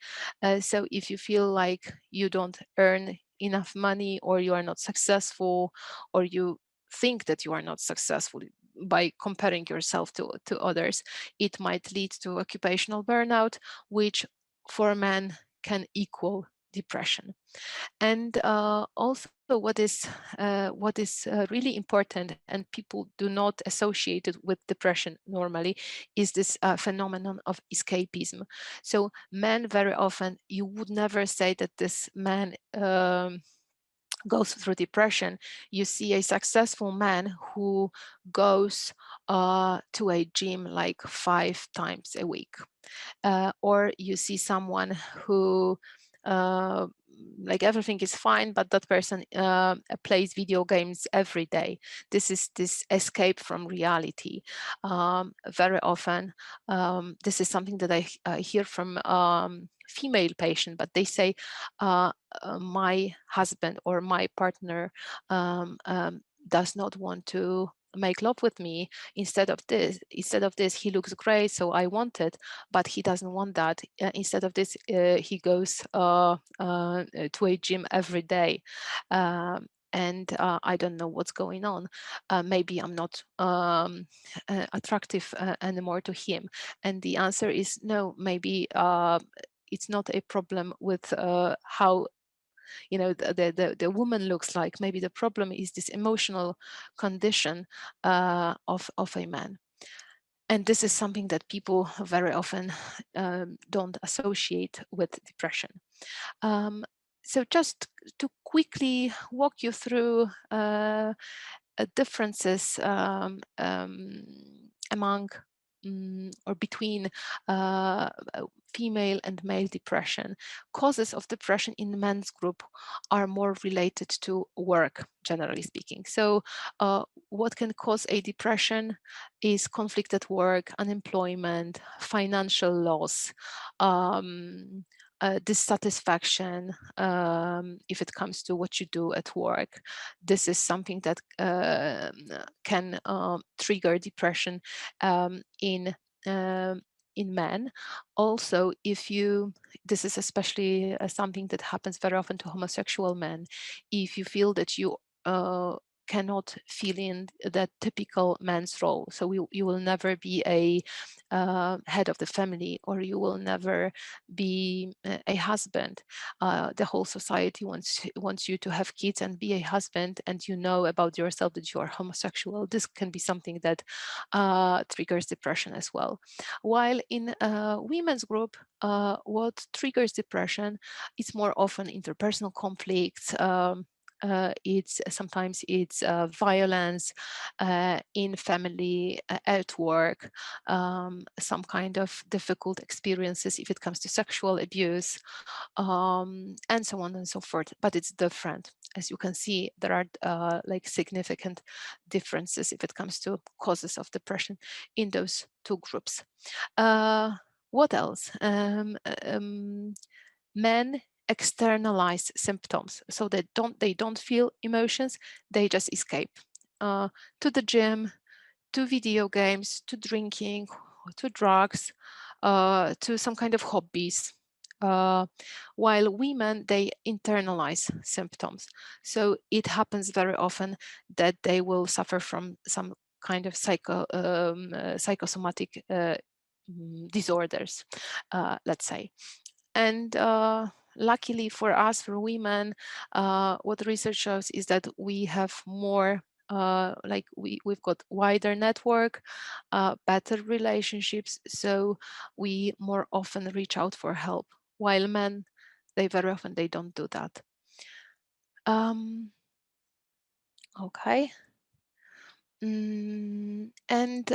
So if you feel like you don't earn enough money, or you are not successful, or you think that you are not successful by comparing yourself to others, it might lead to occupational burnout, which for men can equal depression. And also what is really important, and people do not associate it with depression normally, is this phenomenon of escapism. So men, very often you would never say that this man goes through depression. You see a successful man who goes to a gym like 5 times a week, or you see someone who uh, like everything is fine, but that person plays video games every day. This is this escape from reality. Very often, this is something that I hear from female patient, but they say, my husband or my partner does not want to make love with me. Instead of this he looks great, so I want it, but he doesn't want that. Instead of this he goes to a gym every day. And I don't know what's going on. Maybe I'm not attractive anymore to him. And the answer is no. Maybe it's not a problem with how the woman looks like. Maybe the problem is this emotional condition of a man. And this is something that people very often don't associate with depression. Um, so just to quickly walk you through differences among or between female and male depression. Causes of depression in the men's group are more related to work, generally speaking. So what can cause a depression is conflict at work, unemployment, financial loss, dissatisfaction if it comes to what you do at work. This is something that can trigger depression in men. Also, if you, this is especially something that happens very often to homosexual men, if you feel that you cannot fill in that typical man's role. So you will never be a head of the family, or you will never be a husband. The whole society wants you to have kids and be a husband, and you know about yourself that you are homosexual. This can be something that triggers depression as well. While in women's group, what triggers depression is more often interpersonal conflicts. It's sometimes it's violence in family, at work, some kind of difficult experiences if it comes to sexual abuse, and so on and so forth. But it's different. As you can see, there are like significant differences if it comes to causes of depression in those two groups. What else? Men externalize symptoms, so they don't feel emotions, they just escape to the gym, to video games, to drinking, to drugs, to some kind of hobbies. Uh, while women, they internalize symptoms. So it happens very often that they will suffer from some kind of psychosomatic disorders, let's say. And luckily for us, for women, what research shows is that we have more like we've got wider network, better relationships, so we more often reach out for help, while men, they very often they don't do that. Okay. And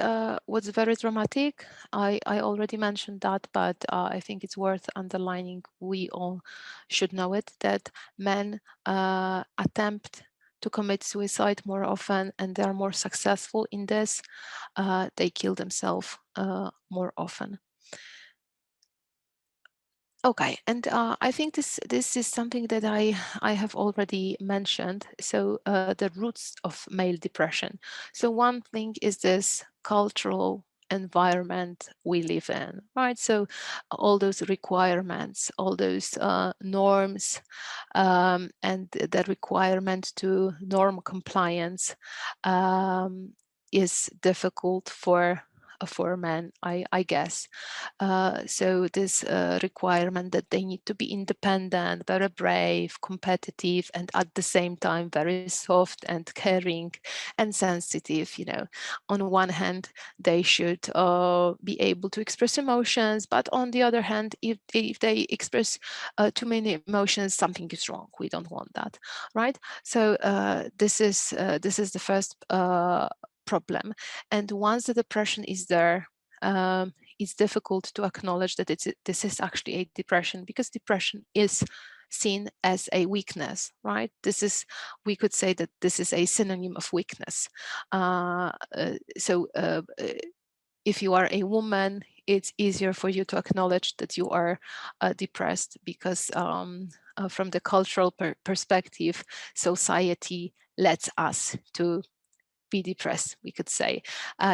what's very dramatic, I already mentioned that, but I think it's worth underlining, we all should know it, that men attempt to commit suicide more often, and they are more successful in this. They kill themselves more often. Okay, and I think this is something that I have already mentioned. So the roots of male depression. So one thing is this cultural environment we live in, right? So all those requirements, all those norms, and the requirement to norm compliance is difficult for men, I guess. So this requirement that they need to be independent, very brave, competitive, and at the same time very soft and caring and sensitive. You know, on one hand, they should be able to express emotions, but on the other hand, if they express too many emotions, something is wrong. We don't want that, right? So this is the first problem. And once the depression is there, it's difficult to acknowledge that this is actually a depression, because depression is seen as a weakness, right? We could say that this is a synonym of weakness. So if you are a woman, it's easier for you to acknowledge that you are depressed, because from the cultural perspective, society lets us to be depressed, we could say.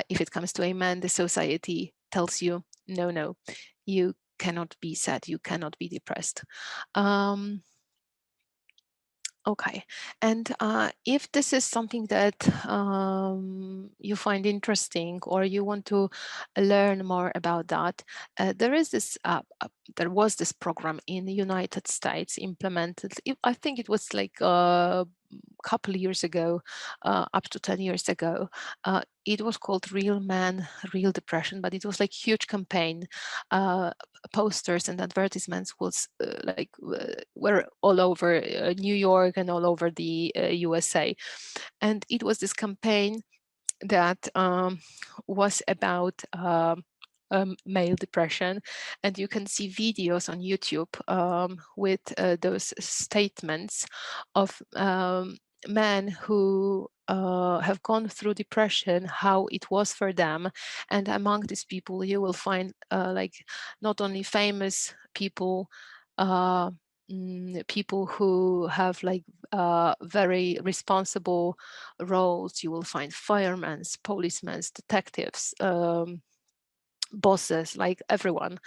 If it comes to a man, the society tells you, no, you cannot be sad, you cannot be depressed. Okay, and if this is something that you find interesting, or you want to learn more about that, there was this program in the United States implemented. I think it was like couple years ago, up to 10 years ago. It was called Real Man, Real Depression, but it was like huge campaign. Posters and advertisements was were all over New York and all over the USA. And it was this campaign that was about male depression, and you can see videos on YouTube with those statements of men who have gone through depression, how it was for them. And among these people you will find like not only famous people, people who have like very responsible roles. You will find firemen, policemen, detectives, bosses, like everyone.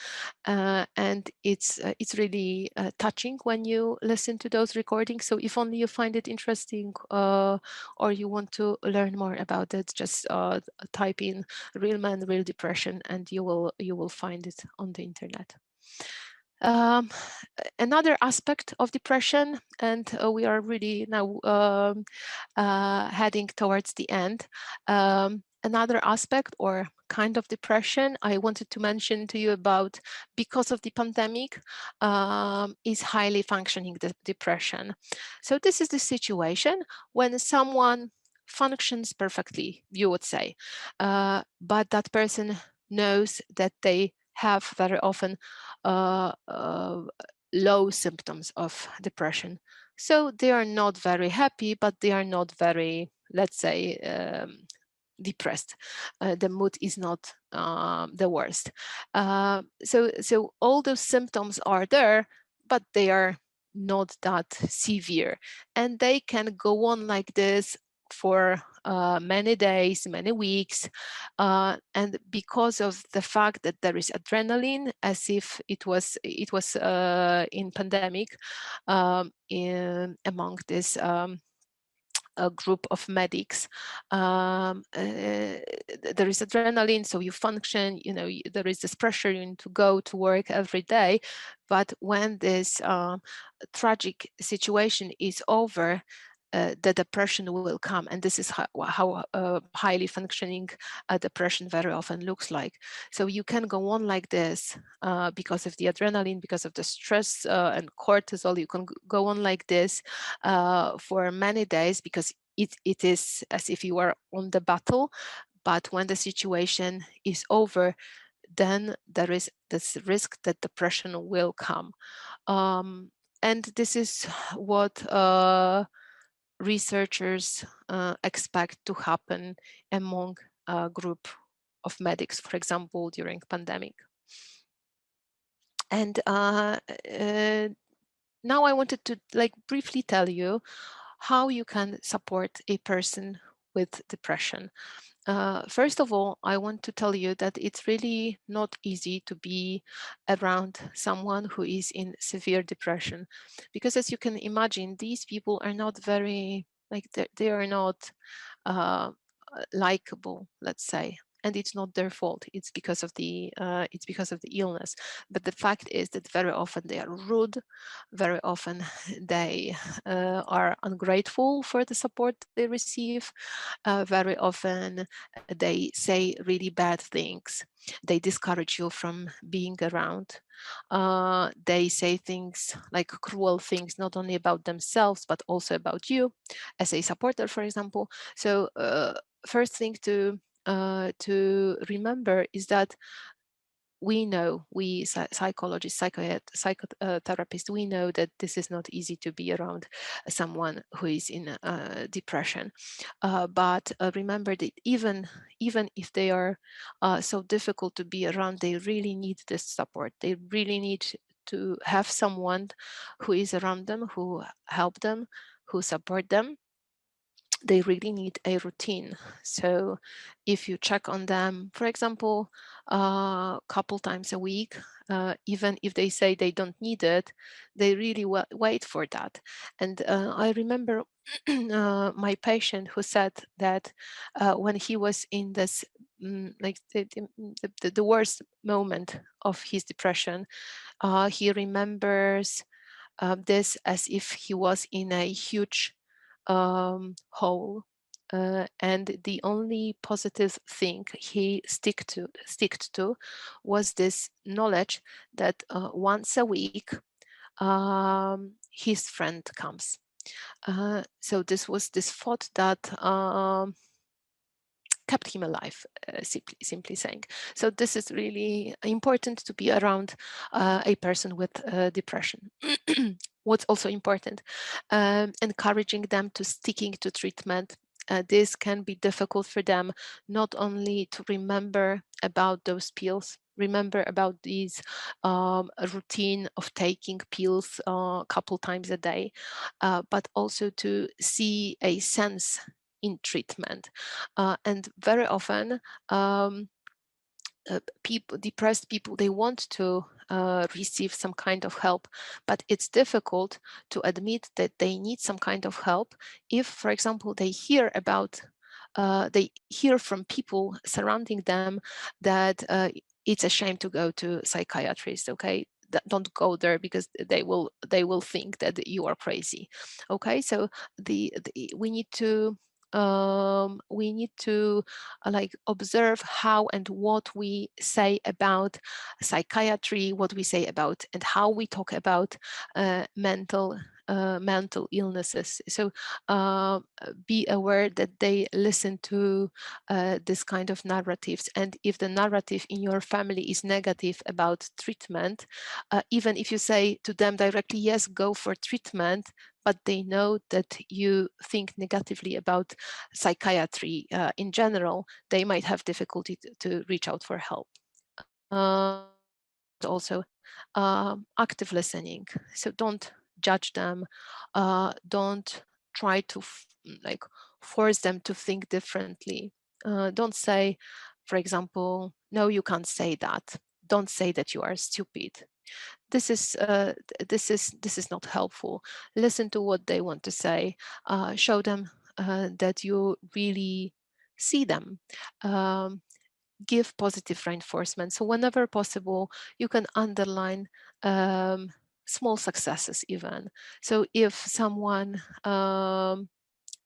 And it's really touching when you listen to those recordings. So if only you find it interesting, or you want to learn more about it, just type in Real Man, Real Depression, and you will find it on the internet. Um, Another aspect of depression, and we are really now heading towards the end. Another aspect or kind of depression I wanted to mention to you about, because of the pandemic, is highly functioning depression. So this is the situation when someone functions perfectly, you would say, but that person knows that they have very often low symptoms of depression. So they are not very happy, but they are not very, let's say, depressed. The mood is not the worst. So all those symptoms are there, but they are not that severe, and they can go on like this for many days, many weeks, and because of the fact that there is adrenaline, as if it was in pandemic, among this a group of medics. There is adrenaline, so you function, there is this pressure, you need to go to work every day. But when this tragic situation is over, the depression will come, and this is how highly functioning depression very often looks like. So you can go on like this because of the adrenaline, because of the stress and cortisol. You can go on like this for many days, because it is as if you are on the battle. But when the situation is over, then there is this risk that depression will come. And this is what researchers expect to happen among a group of medics, for example, during pandemic. And now I wanted to briefly tell you how you can support a person with depression. First of all, I want to tell you that it's really not easy to be around someone who is in severe depression, because as you can imagine, these people are not very, they are not uh, likable, let's say. And it's not their fault. It's because of the illness. But the fact is that very often they are rude. Very often they are ungrateful for the support they receive. Very often they say really bad things. They discourage you from being around. They say things like cruel things, not only about themselves, but also about you as a supporter, for example. So first thing to remember is that we know, we psychologists, psychotherapists, we know that this is not easy to be around someone who is in depression. But remember that even if they are so difficult to be around, they really need this support. They really need to have someone who is around them, who help them, who support them. They really need a routine. So if you check on them, for example, a couple times a week, even if they say they don't need it, they really wait for that. And I remember my patient who said that when he was in this the worst moment of his depression, he remembers this as if he was in a huge whole. And the only positive thing he sticked to was this knowledge that once a week his friend comes. So this was this thought that kept him alive, simply saying. So this is really important to be around a person with depression. What's also important, encouraging them to sticking to treatment. This can be difficult for them, not only to remember about those pills, remember about these routine of taking pills a couple times a day, but also to see a sense in treatment. And very often, depressed people, they want to receive some kind of help, but it's difficult to admit that they need some kind of help if, for example, they hear from people surrounding them that it's a shame to go to psychiatrist. Okay, don't go there because they will think that you are crazy. Okay, so we need to like observe how and what we say about psychiatry, what we say about and how we talk about mental illnesses. So be aware that they listen to this kind of narratives, and if the narrative in your family is negative about treatment, even if you say to them directly, yes, go for treatment, but they know that you think negatively about psychiatry in general, they might have difficulty to reach out for help. Also, active listening. So don't judge them. Don't try to like force them to think differently. Don't say, for example, no, you can't say that. Don't say that you are stupid. This is not helpful. Listen to what they want to say. Show them that you really see them. Give positive reinforcement. So whenever possible, you can underline small successes even. So if someone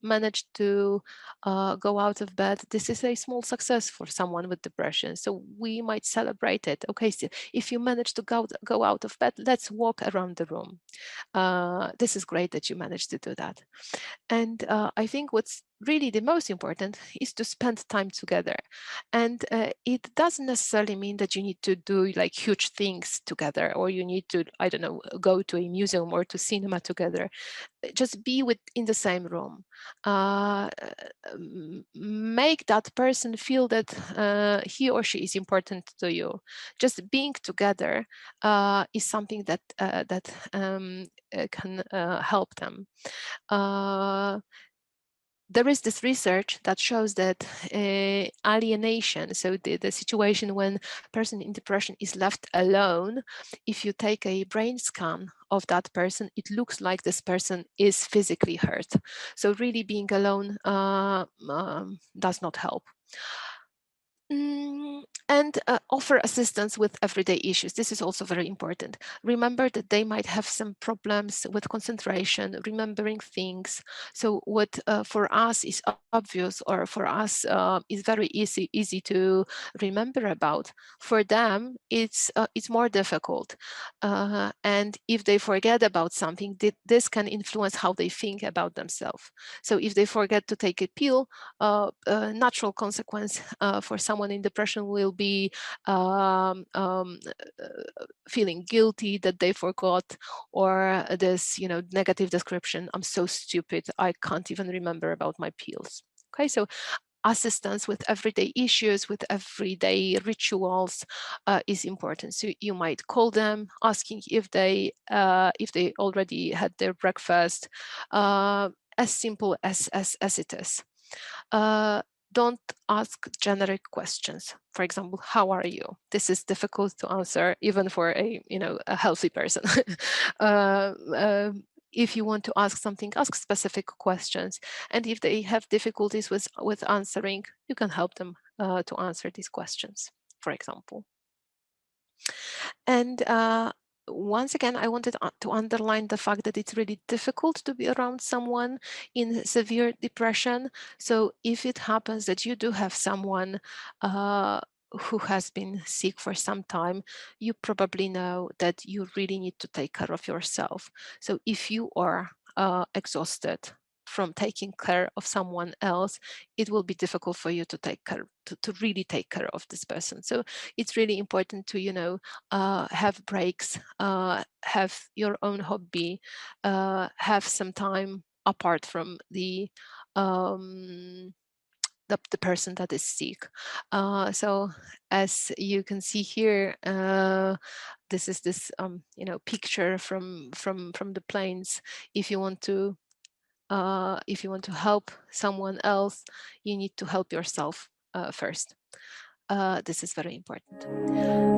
managed to go out of bed, this is a small success for someone with depression. So we might celebrate it. Okay, so if you managed to go out of bed, let's walk around the room. This is great that you managed to do that. And I think what's really the most important is to spend time together. And it doesn't necessarily mean that you need to do like huge things together, or you need to, I don't know, go to a museum or to cinema together. Just be in the same room. Make that person feel that he or she is important to you. Just being together is something that can help them. There is this research that shows that alienation, so the situation when a person in depression is left alone, if you take a brain scan of that person, it looks like this person is physically hurt. So really being alone does not help. And offer assistance with everyday issues. This is also very important. Remember that they might have some problems with concentration, remembering things. So what for us is obvious, or for us is very easy to remember about, for them it's more difficult. And if they forget about something, this can influence how they think about themselves. So if they forget to take a pill, a natural consequence for someone in depression will be feeling guilty that they forgot, or this negative description, I'm so stupid, I can't even remember about my pills. Okay, so assistance with everyday issues, with everyday rituals is important. So you might call them, asking if they already had their breakfast, as simple as it is. Don't ask generic questions. For example, how are you? This is difficult to answer even for a healthy person. uh, if you want to ask something, ask specific questions. And if they have difficulties with answering, you can help them to answer these questions, for example. And once again, I wanted to underline the fact that it's really difficult to be around someone in severe depression. So if it happens that you do have someone who has been sick for some time, you probably know that you really need to take care of yourself. So if you are exhausted from taking care of someone else, it will be difficult for you to take care, to really take care of this person. So it's really important to, have breaks, have your own hobby, have some time apart from um, the person that is sick. So as you can see here, this is this picture from the planes. If you want to help someone else, you need to help yourself first. This is very important.